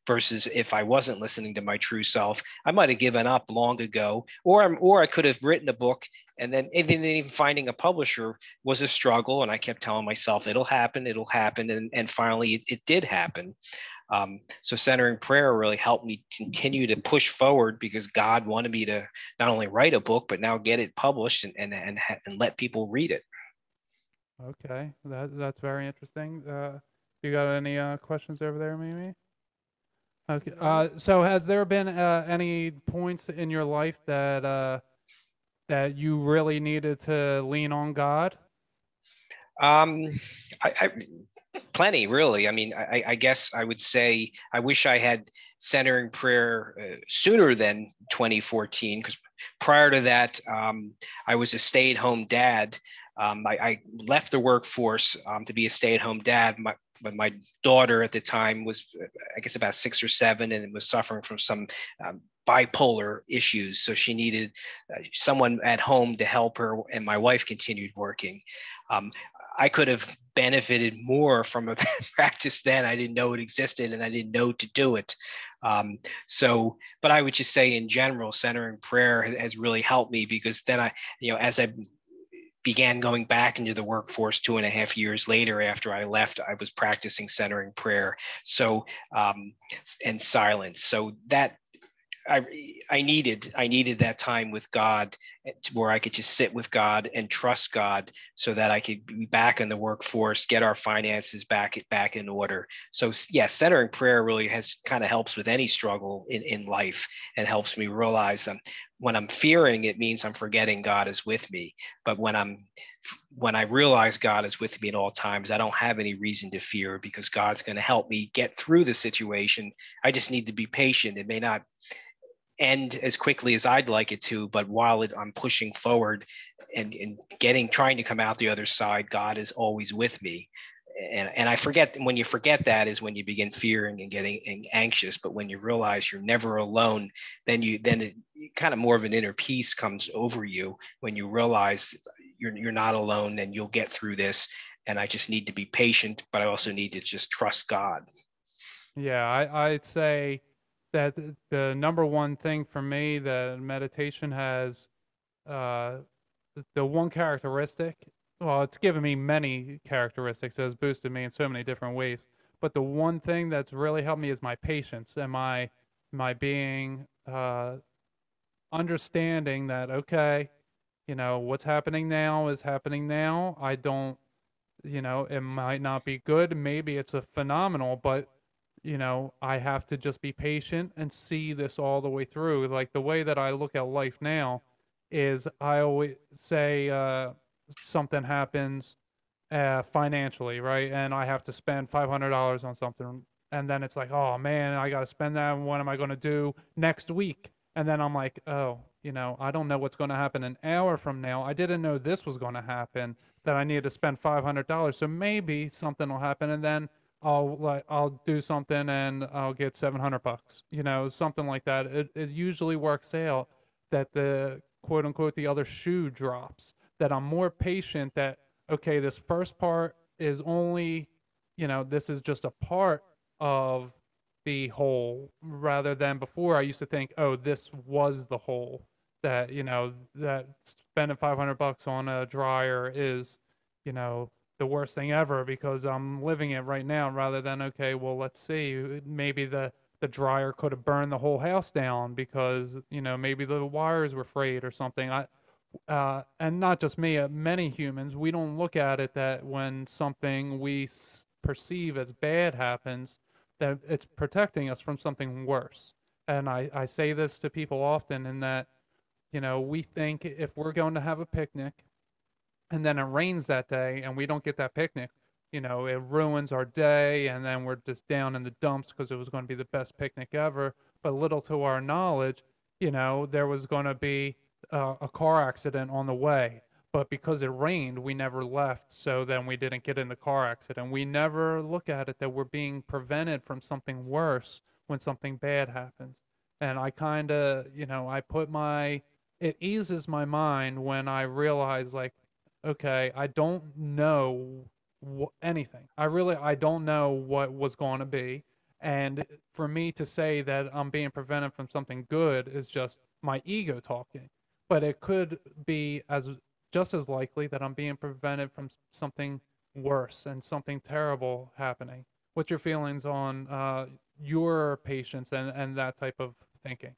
Versus if I wasn't listening to my true self, I might have given up long ago, or I could have written a book, and then even finding a publisher was a struggle, and I kept telling myself it'll happen, and finally it did happen. So centering prayer really helped me continue to push forward, because God wanted me to not only write a book, but now get it published and let people read it. Okay, that's very interesting. You got any questions over there, Mimi? Okay. So has there been any points in your life that you really needed to lean on God? Um, I plenty, really. I mean, I guess I would say I wish I had centering prayer sooner than 2014, because prior to that, I was a stay-at-home dad. I left the workforce to be a stay-at-home dad. But my daughter at the time was, I guess, about 6 or 7, and was suffering from some bipolar issues. So she needed someone at home to help her, and my wife continued working. Um, I could have benefited more from a practice then. I didn't know it existed, and I didn't know to do it. But I would just say in general, centering prayer has really helped me, because then as I began going back into the workforce 2.5 years later after I left, I was practicing centering prayer. So, and silence. So that I needed that time with God, where I could just sit with God and trust God, so that I could be back in the workforce, get our finances back in order. So yeah, centering prayer really has kind of helps with any struggle in life, and helps me realize that when I'm fearing, it means I'm forgetting God is with me. But when I realize God is with me at all times, I don't have any reason to fear, because God's going to help me get through the situation. I just need to be patient. It may not end as quickly as I'd like it to, but while I'm pushing forward and trying to come out the other side, God is always with me. And I forget, when you forget that is when you begin fearing and getting anxious. But when you realize you're never alone, then it kind of more of an inner peace comes over you, when you realize you're not alone, and you'll get through this. And I just need to be patient, but I also need to just trust God. Yeah, I'd say that the number one thing for me that meditation has, uh, the one characteristic, well, it's given me many characteristics. It has boosted me in so many different ways. But the one thing that's really helped me is my patience and my being understanding that, okay, what's happening now is happening now. I don't, it might not be good. Maybe it's a phenomenal, but I have to just be patient and see this all the way through. Like the way that I look at life now is, I always say something happens financially, right? And I have to spend $500 on something. And then it's like, oh man, I got to spend that. And what am I going to do next week? And then I'm like, oh, I don't know what's going to happen an hour from now. I didn't know this was going to happen, that I needed to spend $500. So maybe something will happen, and then I'll do something and I'll get $700, something like that. It usually works out that the quote unquote the other shoe drops. That I'm more patient. That okay, this first part is only, this is just a part of the whole, rather than before I used to think, oh, this was the whole. That that spending $500 on a dryer is, the worst thing ever because I'm living it right now. Rather than okay, well, let's see, maybe the dryer could have burned the whole house down because maybe the wires were frayed or something. And not just me, many humans, we don't look at it that when something we perceive as bad happens, that it's protecting us from something worse. And I say this to people often in that, we think if we're going to have a picnic and then it rains that day and we don't get that picnic, it ruins our day and then we're just down in the dumps because it was going to be the best picnic ever. But little to our knowledge, there was going to be a car accident on the way. But because it rained, we never left. So then we didn't get in the car accident. We never look at it that we're being prevented from something worse when something bad happens. And I kind of, I put it eases my mind when I realize, like, okay, I don't know anything. I don't know what was going to be. And for me to say that I'm being prevented from something good is just my ego talking. But it could be just as likely that I'm being prevented from something worse and something terrible happening. What's your feelings on your patience and that type of thinking?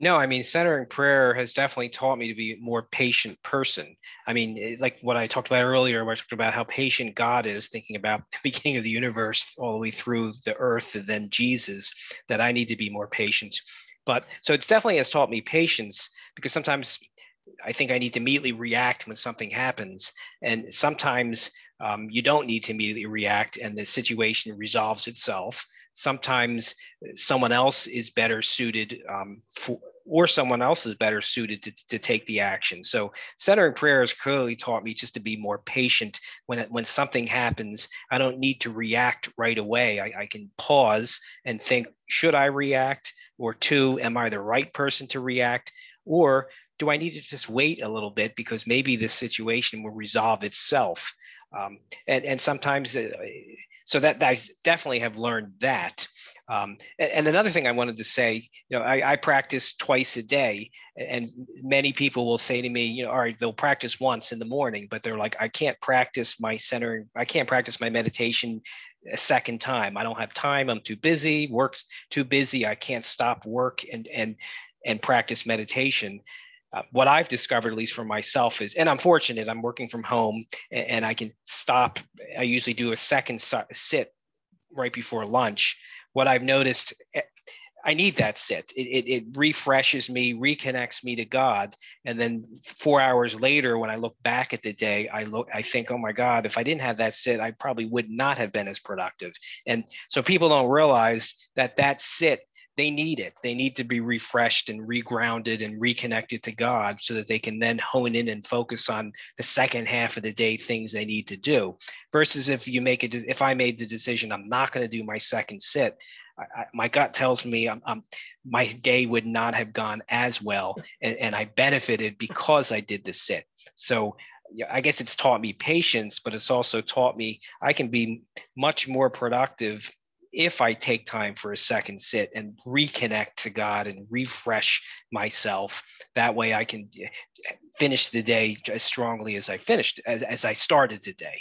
No, I mean, centering prayer has definitely taught me to be a more patient person. I mean, like what I talked about earlier, where I talked about how patient God is, thinking about the beginning of the universe all the way through the earth and then Jesus, that I need to be more patient. But so it's definitely has taught me patience because sometimes I think I need to immediately react when something happens. And sometimes you don't need to immediately react and the situation resolves itself. Sometimes someone else is better suited or someone else is better suited to take the action. So centering prayer has clearly taught me just to be more patient when something happens. I don't need to react right away. I can pause and think, should I react? Or two, am I the right person to react? Or do I need to just wait a little bit because maybe this situation will resolve itself? And sometimes, so that I definitely have learned that. And another thing I wanted to say, I practice twice a day, and many people will say to me, all right, they'll practice once in the morning, but they're like, I can't practice my centering, I can't practice my meditation a second time. I don't have time. I'm too busy. Work's too busy. I can't stop work and practice meditation. What I've discovered, at least for myself, is, and I'm fortunate, I'm working from home and I can stop. I usually do a second sit right before lunch. What I've noticed, I need that sit. It refreshes me, reconnects me to God. And then 4 hours later, when I look back at the day, I think, oh my God, if I didn't have that sit, I probably would not have been as productive. And so people don't realize that sit, they need it. They need to be refreshed and regrounded and reconnected to God so that they can then hone in and focus on the second half of the day, things they need to do. Versus if I made the decision, I'm not going to do my second sit, my gut tells me my day would not have gone as well. And I benefited because I did the sit. So I guess it's taught me patience, but it's also taught me I can be much more productive if I take time for a second sit and reconnect to God and refresh myself. That way I can finish the day as strongly as as I started the day.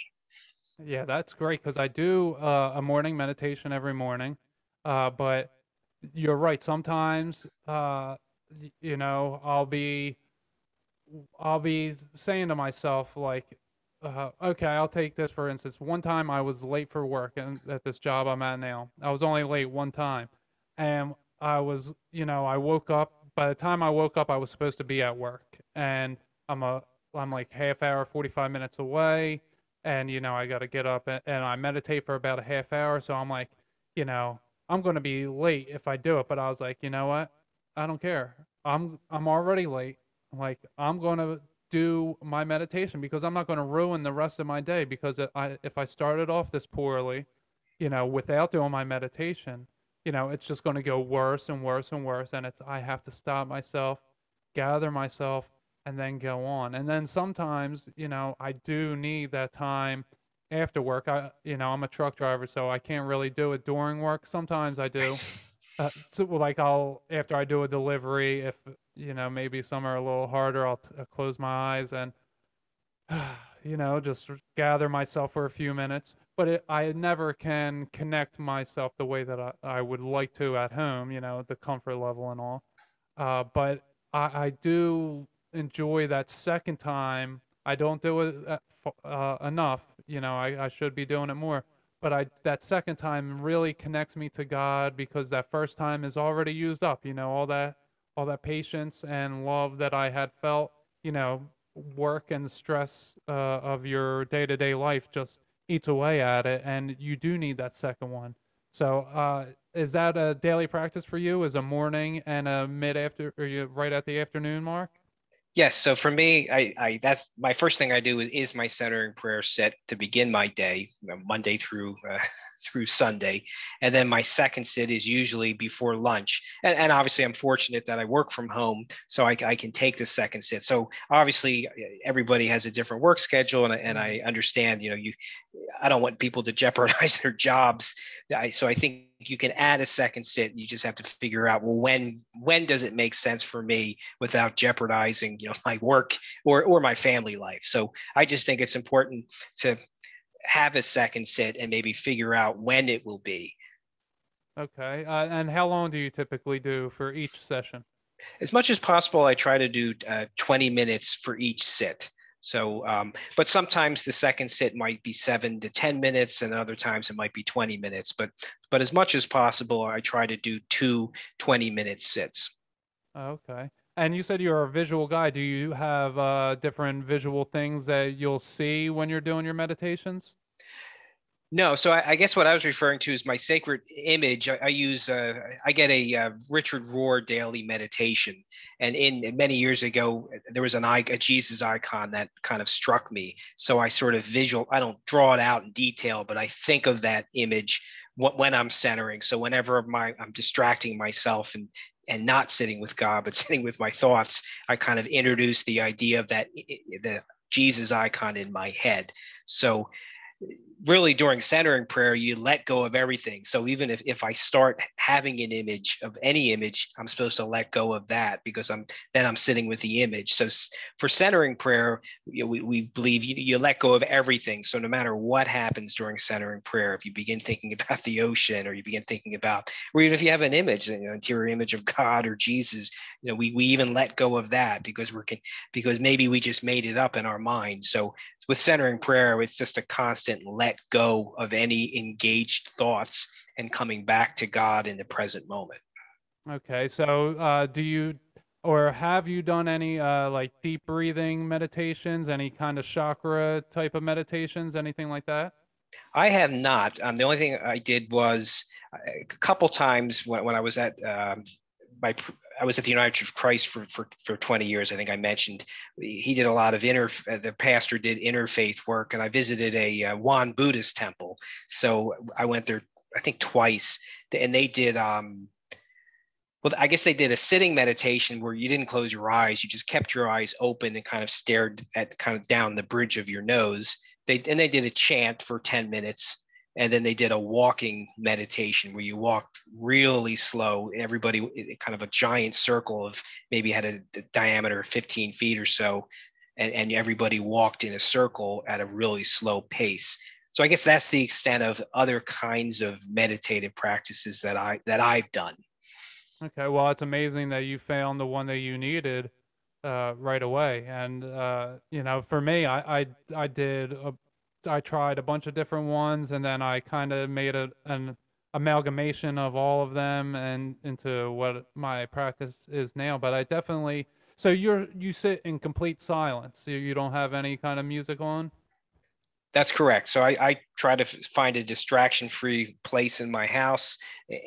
Yeah, that's great because I do a morning meditation every morning. But you're right. Sometimes, I'll be saying to myself like, okay, I'll take this for instance. One time I was late for work and at this job I'm at now. I was only late one time, and I woke up. By the time I woke up, I was supposed to be at work, and I'm a I'm like half hour, 45 minutes away, and I got to get up and I meditate for about a half hour. So I'm like, I'm going to be late if I do it. But I was like, you know what? I don't care. I'm already late. Like I'm going to do my meditation because I'm not going to ruin the rest of my day because if I started off this poorly, without doing my meditation, it's just going to go worse and worse and worse and it's I have to stop myself, gather myself and then go on. And then sometimes, I do need that time after work. I'm a truck driver so I can't really do it during work. Sometimes I do. So like I'll after I do a delivery, if maybe some are a little harder, I'll close my eyes and just gather myself for a few minutes. But I never can connect myself the way that I would like to at home, the comfort level and all. But I do enjoy that second time. I don't do it enough. I should be doing it more. But that second time really connects me to God because that first time is already used up. All that patience and love that I had felt. Work and the stress of your day to day life just eats away at it, and you do need that second one. So, is that a daily practice for you? Is a morning and a mid after, or you right at the afternoon mark? Yes. So for me, I that's my first thing I do is my centering prayer set to begin my day, Monday through through Sunday, and then my second sit is usually before lunch. And obviously, I'm fortunate that I work from home, so I can take the second sit. So obviously, everybody has a different work schedule, and I understand. I don't want people to jeopardize their jobs. So I think you can add a second sit. You just have to figure out, well, when does it make sense for me without jeopardizing my work or my family life. So I just think it's important to have a second sit and maybe figure out when it will be. Okay. And how long do you typically do for each session? As much as possible, I try to do 20 minutes for each sit. So, but sometimes the second sit might be 7 to 10 minutes, and other times it might be 20 minutes. But as much as possible, I try to do two 20-minute sits. Okay. And you said you're a visual guy. Do you have different visual things that you'll see when you're doing your meditations? No, so I guess what I was referring to is my sacred image. I get a Richard Rohr daily meditation, and in many years ago there was a Jesus icon that kind of struck me. So I sort of visual. I don't draw it out in detail, but I think of that image when I'm centering. So whenever I'm distracting myself and not sitting with God, but sitting with my thoughts, I kind of introduce the idea of the Jesus icon in my head. So really during centering prayer, you let go of everything. So even if I start having an image of any image, I'm supposed to let go of that because I'm sitting with the image. So for centering prayer, we believe you let go of everything. So no matter what happens during centering prayer, if you begin thinking about the ocean, or you begin thinking about, or even if you have an image, interior image of God or Jesus, we even let go of that because maybe we just made it up in our mind. So with centering prayer, it's just a constant let go of any engaged thoughts and coming back to God in the present moment. Okay. So, do you or have you done any like deep breathing meditations, any kind of chakra type of meditations, anything like that? I have not. The only thing I did was a couple times when I was at my I was at the United Church of Christ for 20 years. I think I mentioned he did a lot of the pastor did interfaith work, and I visited a Wan Buddhist temple. So I went there, I think twice, and they did. Well, I guess they did a sitting meditation where you didn't close your eyes; you just kept your eyes open and kind of stared at kind of down the bridge of your nose. They did a chant for 10 minutes, and then they did a walking meditation where you walked really slow. Everybody kind of a giant circle of maybe had a diameter of 15 feet or so, and everybody walked in a circle at a really slow pace. So I guess that's the extent of other kinds of meditative practices that I've done. Okay, well, it's amazing that you found the one that you needed right away. And for me, I tried a bunch of different ones, and then I kind of made an amalgamation of all of them and into what my practice is now. But I definitely so you sit in complete silence. You don't have any kind of music on. That's correct. So I try to find a distraction-free place in my house,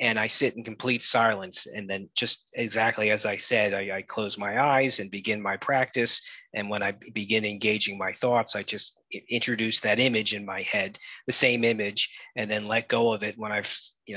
and I sit in complete silence. And then, just exactly as I said, I close my eyes and begin my practice. And when I begin engaging my thoughts, I just introduce that image in my head, the same image, and then let go of it when I've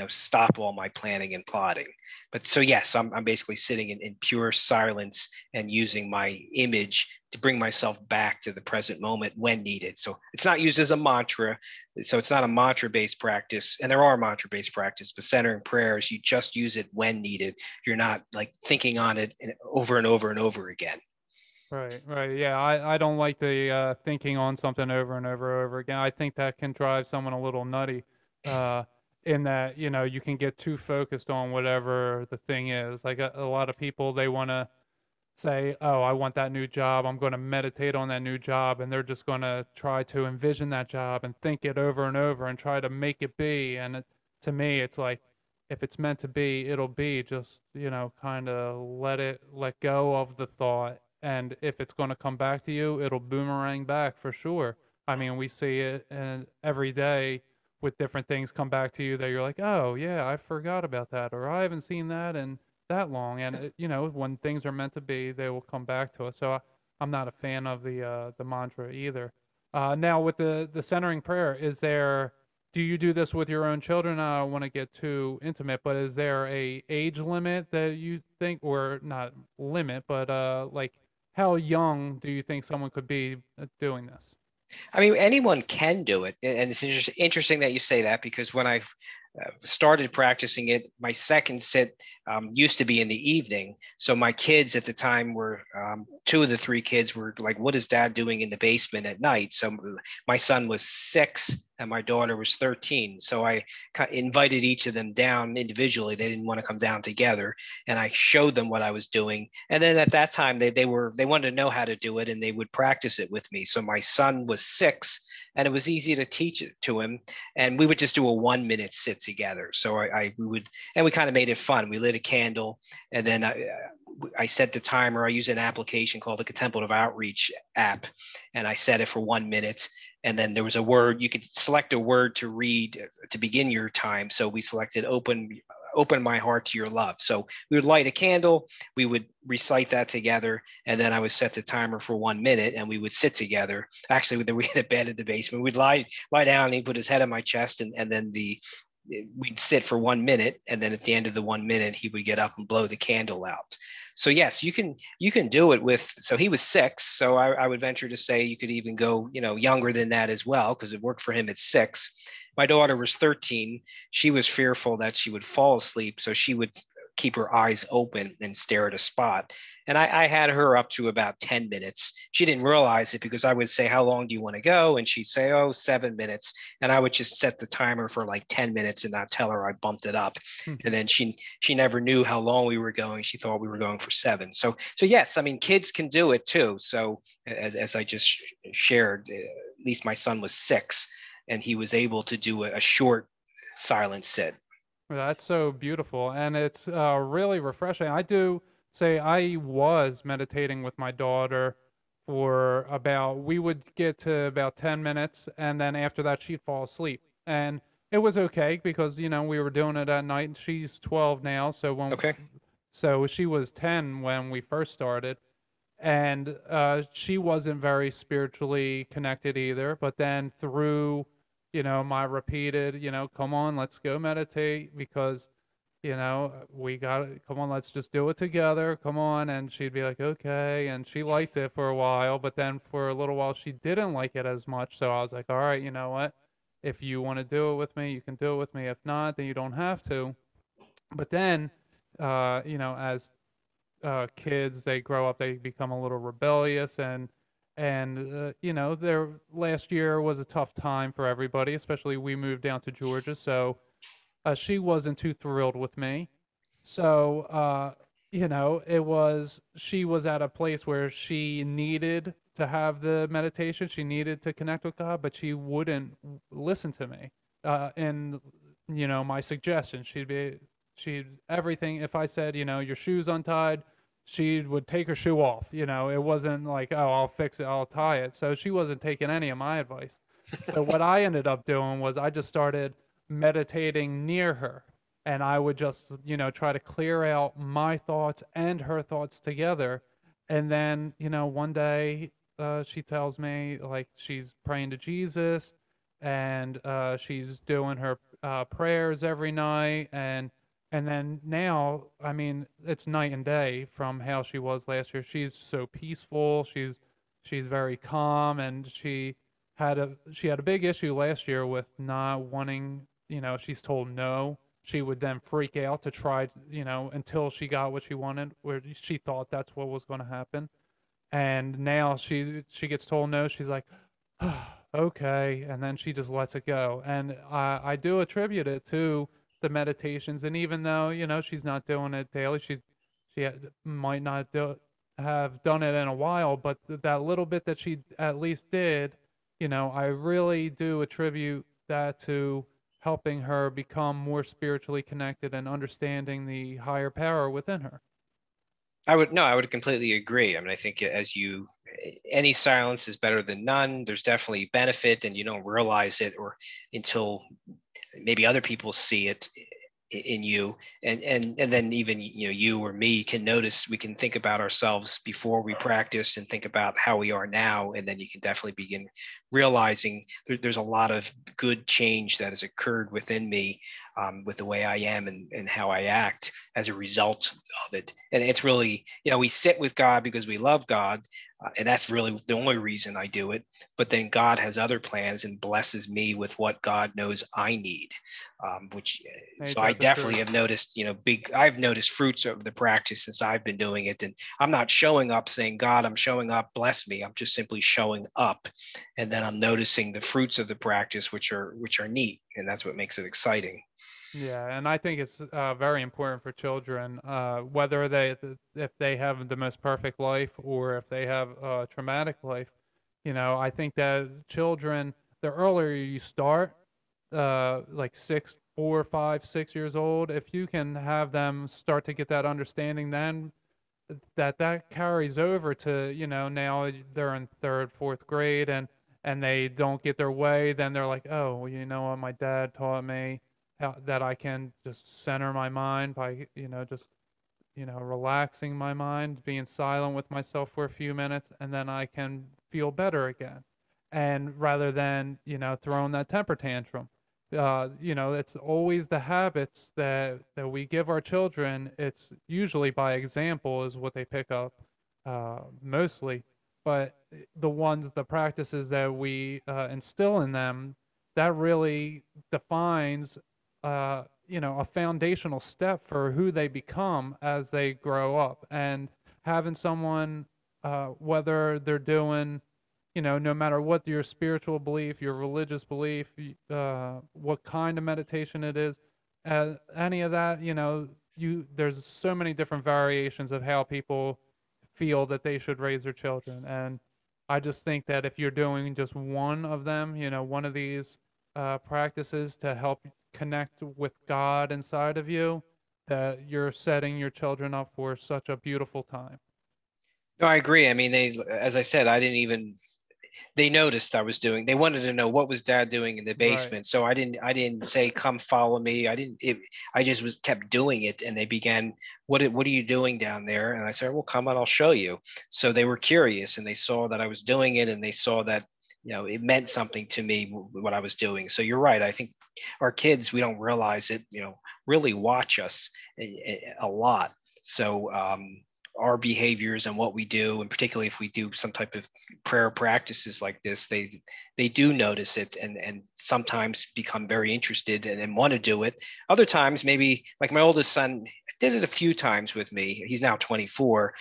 stop all my planning and plotting. But so yes, I'm basically sitting in pure silence and using my image to bring myself back to the present moment when needed. So it's not used as a mantra. So it's not a mantra based practice. And there are mantra based practice, but centering prayers, you just use it when needed. You're not like thinking on it over and over and over again. Right, right. Yeah, I don't like the thinking on something over and over and over again. I think that can drive someone a little nutty. Uh, in that, you can get too focused on whatever the thing is. Like a lot of people, they want to say, "Oh, I want that new job. I'm going to meditate on that new job," and they're just going to try to envision that job and think it over and over and try to make it be. And to me, it's like, if it's meant to be, it'll be. Just kind of let go of the thought, and if it's going to come back to you, it'll boomerang back for sure. I mean, we see it and every day with different things come back to you that you're like, "Oh yeah, I forgot about that," or "I haven't seen that in that long." And when things are meant to be, they will come back to us. So I'm not a fan of the mantra either. Now with the centering prayer, do you do this with your own children? I don't want to get too intimate, but is there a age limit that you think, or not limit, but like how young do you think someone could be doing this? I mean, anyone can do it. And it's interesting that you say that, because when I started practicing it, my second sit used to be in the evening. So my kids at the time were, two of the three kids were like, "What is dad doing in the basement at night?" So my son was 6 and my daughter was 13. So I invited each of them down individually. They didn't want to come down together. And I showed them what I was doing. And then at that time, they wanted to know how to do it, and they would practice it with me. So my son was 6, and it was easy to teach it to him. And we would just do a 1 minute sit together. So we would, and we kind of made it fun. We lit a candle, and then I set the timer. I use an application called the Contemplative Outreach app, and I set it for 1 minute. And then there was a word, you could select a word to read to begin your time. So we selected open my heart to your love. So we would light a candle, we would recite that together, and then I would set the timer for 1 minute, and we would sit together. Actually, we had a bed in the basement. We'd lie down, and he'd put his head on my chest, and then we'd sit for 1 minute, and then at the end of the 1 minute, he would get up and blow the candle out. So yes, you can do it with. So he was 6, so I would venture to say you could even go younger than that as well, because it worked for him at 6. My daughter was 13. She was fearful that she would fall asleep, so she would keep her eyes open and stare at a spot. And I had her up to about 10 minutes. She didn't realize it, because I would say, "How long do you want to go?" And she'd say, "Oh, 7 minutes." And I would just set the timer for like 10 minutes and not tell her I bumped it up. And then she never knew how long we were going. She thought we were going for 7. So yes, I mean, kids can do it too. So as I just shared, at least my son was 6, and he was able to do a short silent sit. That's so beautiful, and it's really refreshing. I do say I was meditating with my daughter for about, we would get to about 10 minutes, and then after that, she'd fall asleep. And it was okay because, we were doing it at night. She's 12 now, Okay. so she was 10 when we first started. And she wasn't very spiritually connected either. But then through my repeated, "Come on, let's go meditate because, we got to, come on, let's just do it together. Come on." And she'd be like, "Okay." And she liked it for a while, but then for a little while, she didn't like it as much. So I was like, "All right, you know what? If you want to do it with me, you can do it with me. If not, then you don't have to." But then, as kids, they grow up, they become a little rebellious, and their last year was a tough time for everybody, especially we moved down to Georgia, so she wasn't too thrilled with me. So she was at a place where she needed to have the meditation, she needed to connect with God, but she wouldn't listen to me. And my suggestion, she'd everything. If I said, "Your shoe's untied," she would take her shoe off. It wasn't like, "Oh, I'll fix it, I'll tie it." So she wasn't taking any of my advice. So what I ended up doing was I just started meditating near her, and I would just, try to clear out my thoughts and her thoughts together. And then, one day she tells me like she's praying to Jesus, and she's doing her prayers every night, and then now, I mean, it's night and day from how she was last year. She's so peaceful. She's very calm, and she had a big issue last year with not wanting, she's told no. She would then freak out to try, until she got what she wanted, where she thought that's what was going to happen. And now she gets told no. She's like, okay, and then she just lets it go. And I do attribute it to the meditations. And even though she's not doing it daily, might not have done it in a while, but that little bit that she at least did, I really do attribute that to helping her become more spiritually connected and understanding the higher power within her. I would completely agree. I mean, I think any silence is better than none. There's definitely benefit, and you don't realize it or until maybe other people see it in you, and then even you or me can notice. We can think about ourselves before we practice and think about how we are now, and then you can definitely begin realizing there's a lot of good change that has occurred within me, with the way I am and how I act as a result of it. And it's really, we sit with God because we love God, and that's really the only reason I do it. But then God has other plans and blesses me with what God knows I need, which Ain't so I that the definitely truth? have noticed, I've noticed fruits of the practice since I've been doing it. And I'm not showing up saying, God, I'm showing up, bless me. I'm just simply showing up. And then I'm noticing the fruits of the practice, which are neat. And that's what makes it exciting. Yeah, and I think it's very important for children, whether if they have the most perfect life or if they have a traumatic life. I think that children, the earlier you start, like 4, 5, 6 years old, if you can have them start to get that understanding, then that carries over to now they're in third, fourth grade, and they don't get their way. Then they're like, oh, well, you know what, my dad taught me that I can just center my mind by just relaxing my mind, being silent with myself for a few minutes, and then I can feel better again. And rather than, throwing that temper tantrum, it's always the habits that we give our children. It's usually by example is what they pick up, mostly. But the practices that we instill in them, that really defines a foundational step for who they become as they grow up. And having someone, whether they're doing, no matter what your spiritual belief, your religious belief, what kind of meditation it is, any of that, there's so many different variations of how people feel that they should raise their children. And I just think that if you're doing just one of them, one of these practices to help connect with God inside of you, that you're setting your children up for such a beautiful time. No, I agree. I mean, as I said, I didn't even, they noticed I was doing, they wanted to know what was dad doing in the Right. basement. So I didn't say, come follow me. I just kept doing it. And they began, what are you doing down there? And I said, well, come on, I'll show you. So they were curious and they saw that I was doing it, and they saw that, it meant something to me what I was doing. So you're right. I think our kids, we don't realize it, really watch us a lot. So, our behaviors and what we do, and particularly if we do some type of prayer practices like this, they do notice it, and sometimes become very interested and want to do it. Other times, maybe like my oldest son did it a few times with me. He's now 24,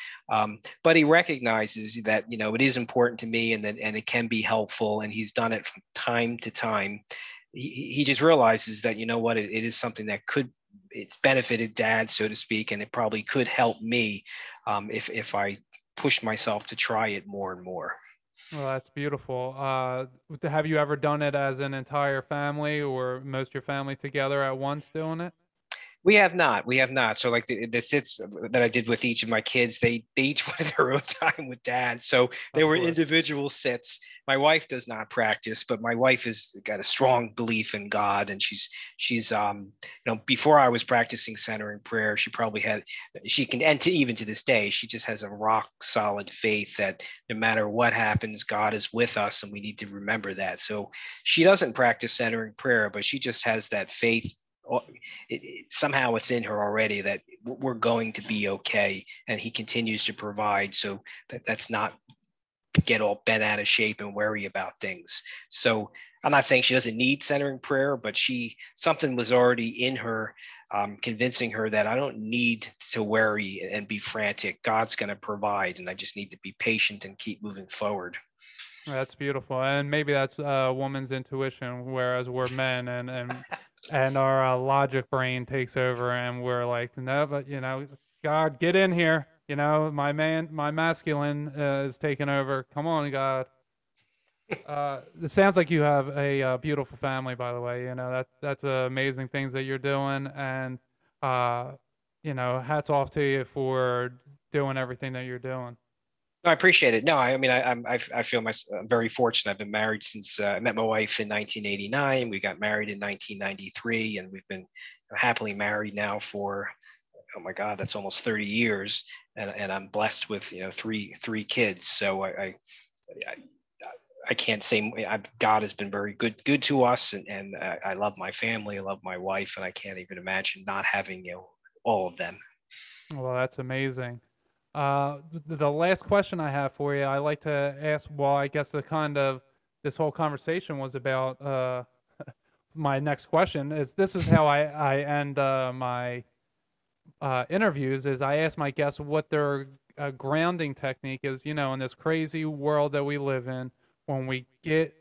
but he recognizes that it is important to me, and it can be helpful, and he's done it from time to time. He just realizes that what, it is something that it's benefited dad, so to speak, and it probably could help me, if I push myself to try it more and more. Well, that's beautiful. Have you ever done it as an entire family or most of your family together at once doing it? We have not. We have not. So like the sits that I did with each of my kids, they each wanted their own time with dad. So they Of were course. individual sits. My wife does not practice, but my wife has got a strong belief in God, and she's before I was practicing centering prayer, she probably had she can and to even to this day, she just has a rock solid faith that no matter what happens, God is with us, and we need to remember that. So she doesn't practice centering prayer, but she just has that faith. Somehow it's in her already that we're going to be okay, and he continues to provide, so that's not get all bent out of shape and worry about things. So I'm not saying she doesn't need centering prayer, but she something was already in her, convincing her that I don't need to worry and be frantic. God's going to provide, and I just need to be patient and keep moving forward. That's beautiful, and maybe that's a woman's intuition, whereas we're men, and our logic brain takes over, and we're like, no, but God, get in here. My masculine is taking over. Come on, God. It sounds like you have a beautiful family, by the way. That's amazing things that you're doing, and uh, hats off to you for doing everything that you're doing. No, I appreciate it. No, I mean, I feel I'm very fortunate. I've been married since I met my wife in 1989. We got married in 1993, and we've been happily married now for, oh my God, that's almost 30 years. And I'm blessed with three kids. So I, I can't say God has been very good to us, and I love my family. I love my wife, and I can't even imagine not having all of them. Well, that's amazing. The last question I have for you, I like to ask. Well, I guess the kind of this whole conversation was about. My next question is: this is how I end my interviews. Is I ask my guests what their grounding technique is. In this crazy world that we live in, when we get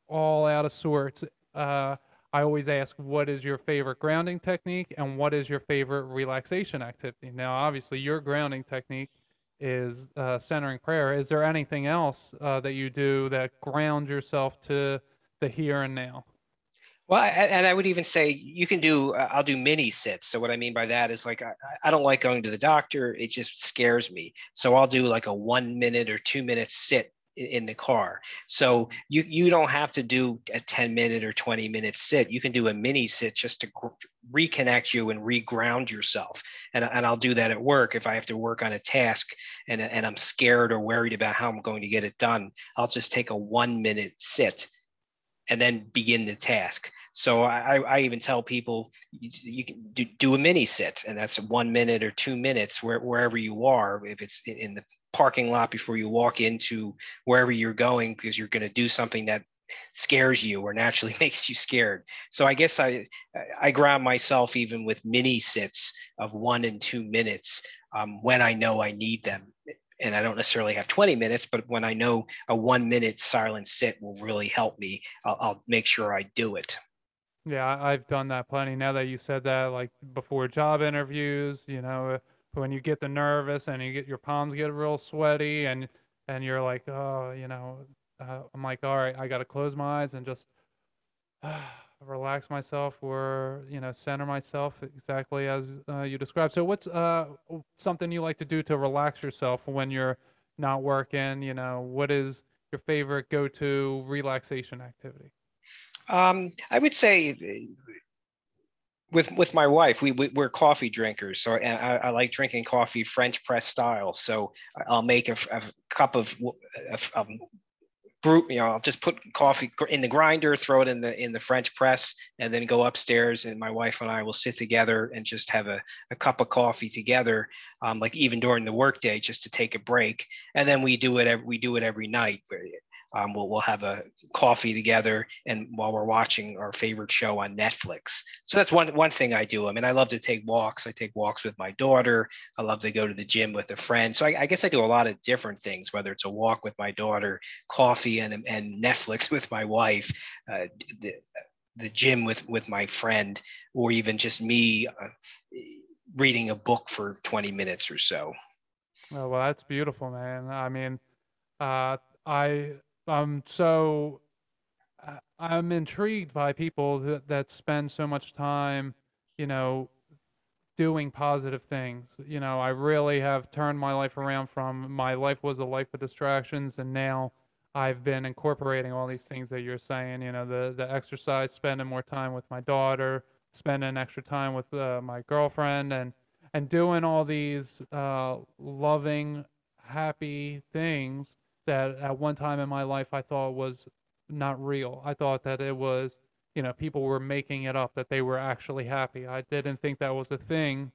all out of sorts. I always ask, what is your favorite grounding technique and what is your favorite relaxation activity? Now, obviously, your grounding technique is centering prayer. Is there anything else that you do that grounds yourself to the here and now? Well, and I would even say you can do, I'll do mini sits. So what I mean by that is like, I don't like going to the doctor. It just scares me. So I'll do like a 1 minute or 2 minute sit in the car. So you don't have to do a 10 minute or 20 minute sit. You can do a mini sit just to reconnect you and reground yourself. And I'll do that at work. If I have to work on a task and I'm scared or worried about how I'm going to get it done, I'll just take a 1 minute sit and then begin the task. So I even tell people you can do a mini sit, and that's 1 minute or 2 minutes wherever you are. If it's in the parking lot before you walk into wherever you're going, because you're going to do something that scares you or naturally makes you scared. So I guess I ground myself even with mini sits of 1 and 2 minutes, when I know I need them, and I don't necessarily have 20 minutes, but when I know a 1 minute silent sit will really help me, I'll make sure I do it. Yeah, I've done that plenty. Now that you said that, like before job interviews, when you get the nervous and you get your palms get real sweaty and you're like, oh, I'm like, all right, I got to close my eyes and just relax myself or center myself exactly as you described. So, what's something you like to do to relax yourself when you're not working? What is your favorite go-to relaxation activity? I would say with my wife, we're coffee drinkers, so and I like drinking coffee French press style. So I'll make a cup of brew. I'll just put coffee in the grinder, throw it in the French press, and then go upstairs. And my wife and I will sit together and just have a cup of coffee together, like even during the workday, just to take a break. And then we do it every night. We'll have a coffee together, and while we're watching our favorite show on Netflix. So that's one thing I do. I mean, I love to take walks. I take walks with my daughter. I love to go to the gym with a friend. So I guess I do a lot of different things, whether it's a walk with my daughter, coffee, and Netflix with my wife, the, the gym with my friend, or even just me reading a book for 20 minutes or so. Oh, well, that's beautiful, man. I mean, uh, I so I'm intrigued by people that spend so much time, you know, doing positive things. I really have turned my life around from my life was a life of distractions, and now I've been incorporating all these things that you're saying. The exercise, spending more time with my daughter, spending extra time with my girlfriend, and doing all these loving, happy things that at one time in my life I thought was not real. I thought that it was, people were making it up, that they were actually happy. I didn't think that was a thing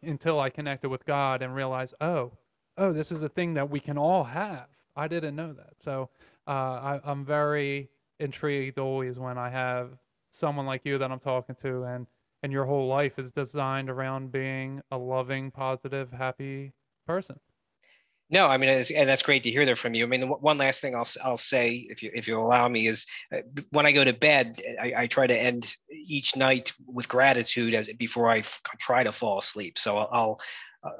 until I connected with God and realized, oh, this is a thing that we can all have. I didn't know that. So I'm very intrigued always when I have someone like you that I'm talking to, and your whole life is designed around being a loving, positive, happy person. No, I mean, and that's great to hear that from you. I mean, one last thing I'll say, if you allow me, is when I go to bed, I try to end each night with gratitude as before I try to fall asleep. So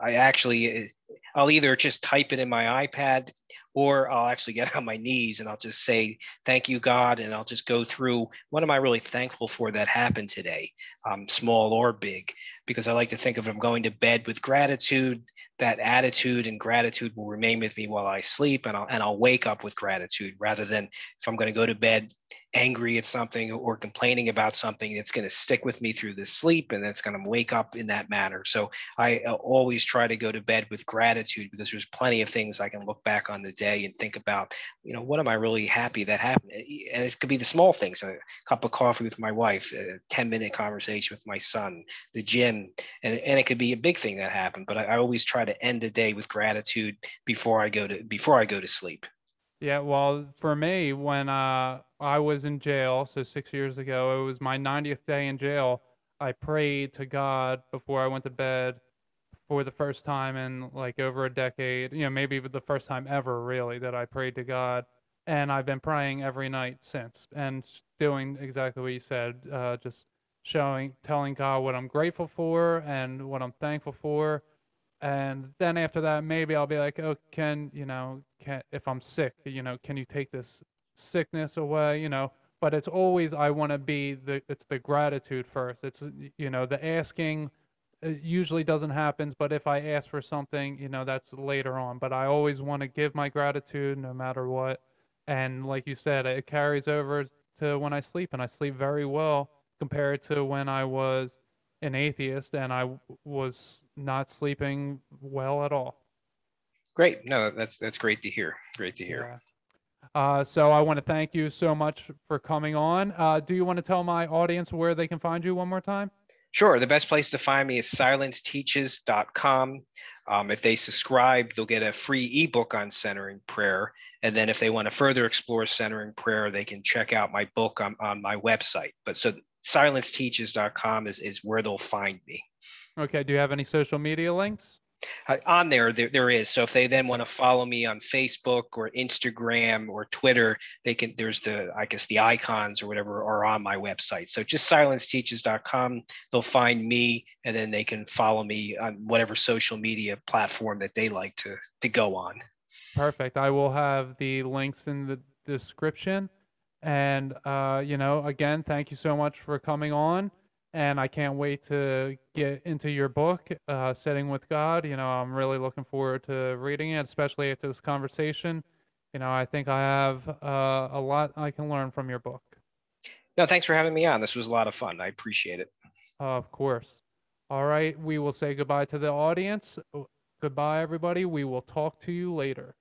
I actually I'll either just type it in my iPad, or I'll actually get on my knees and I'll just say, thank you, God. And I'll just go through, what am I really thankful for that happened today, small or big, because I like to think, if I'm going to bed with gratitude, that attitude and gratitude will remain with me while I sleep, and I'll wake up with gratitude, rather than if I'm going to go to bed angry at something or complaining about something, it's going to stick with me through the sleep, and it's going to wake up in that manner. So I always try to go to bed with gratitude, because there's plenty of things I can look back on the day and think about, what am I really happy that happened? And it could be the small things: a cup of coffee with my wife, a 10-minute conversation with my son, the gym, and it could be a big thing that happened. But I always try to end the day with gratitude before I go to sleep. Yeah, well, for me, when I was in jail, so 6 years ago, it was my 90th day in jail. I prayed to God before I went to bed for the first time in like over a decade. Maybe the first time ever, really, that I prayed to God. And I've been praying every night since, and doing exactly what you said, just telling God what I'm grateful for and what I'm thankful for, and then after that, maybe I'll be like, oh, if I'm sick, can you take this sickness away? But it's always, I want to be it's the gratitude first. It's, the asking usually doesn't happen, but if I ask for something, that's later on. But I always want to give my gratitude no matter what. And like you said, it carries over to when I sleep, and I sleep very well compared to when I was an atheist and I was not sleeping well at all. Great. No, that's great to hear. Great to hear. Yeah. So I want to thank you so much for coming on. Do you want to tell my audience where they can find you one more time? Sure. The best place to find me is silenceteaches.com. If they subscribe, they'll get a free ebook on centering prayer. And then if they want to further explore centering prayer, they can check out my book on my website. But so silenceteaches.com is where they'll find me. Okay. Do you have any social media links? On there is. So if they then want to follow me on Facebook or Instagram or Twitter, they can. There's the icons or whatever are on my website. So just silenceteaches.com, they'll find me, and then they can follow me on whatever social media platform that they like to go on. Perfect. I will have the links in the description. And, again, thank you so much for coming on. And I can't wait to get into your book, Sitting with God. I'm really looking forward to reading it, especially after this conversation. I think I have a lot I can learn from your book. No, thanks for having me on. This was a lot of fun. I appreciate it. Of course. All right. We will say goodbye to the audience. Goodbye, everybody. We will talk to you later.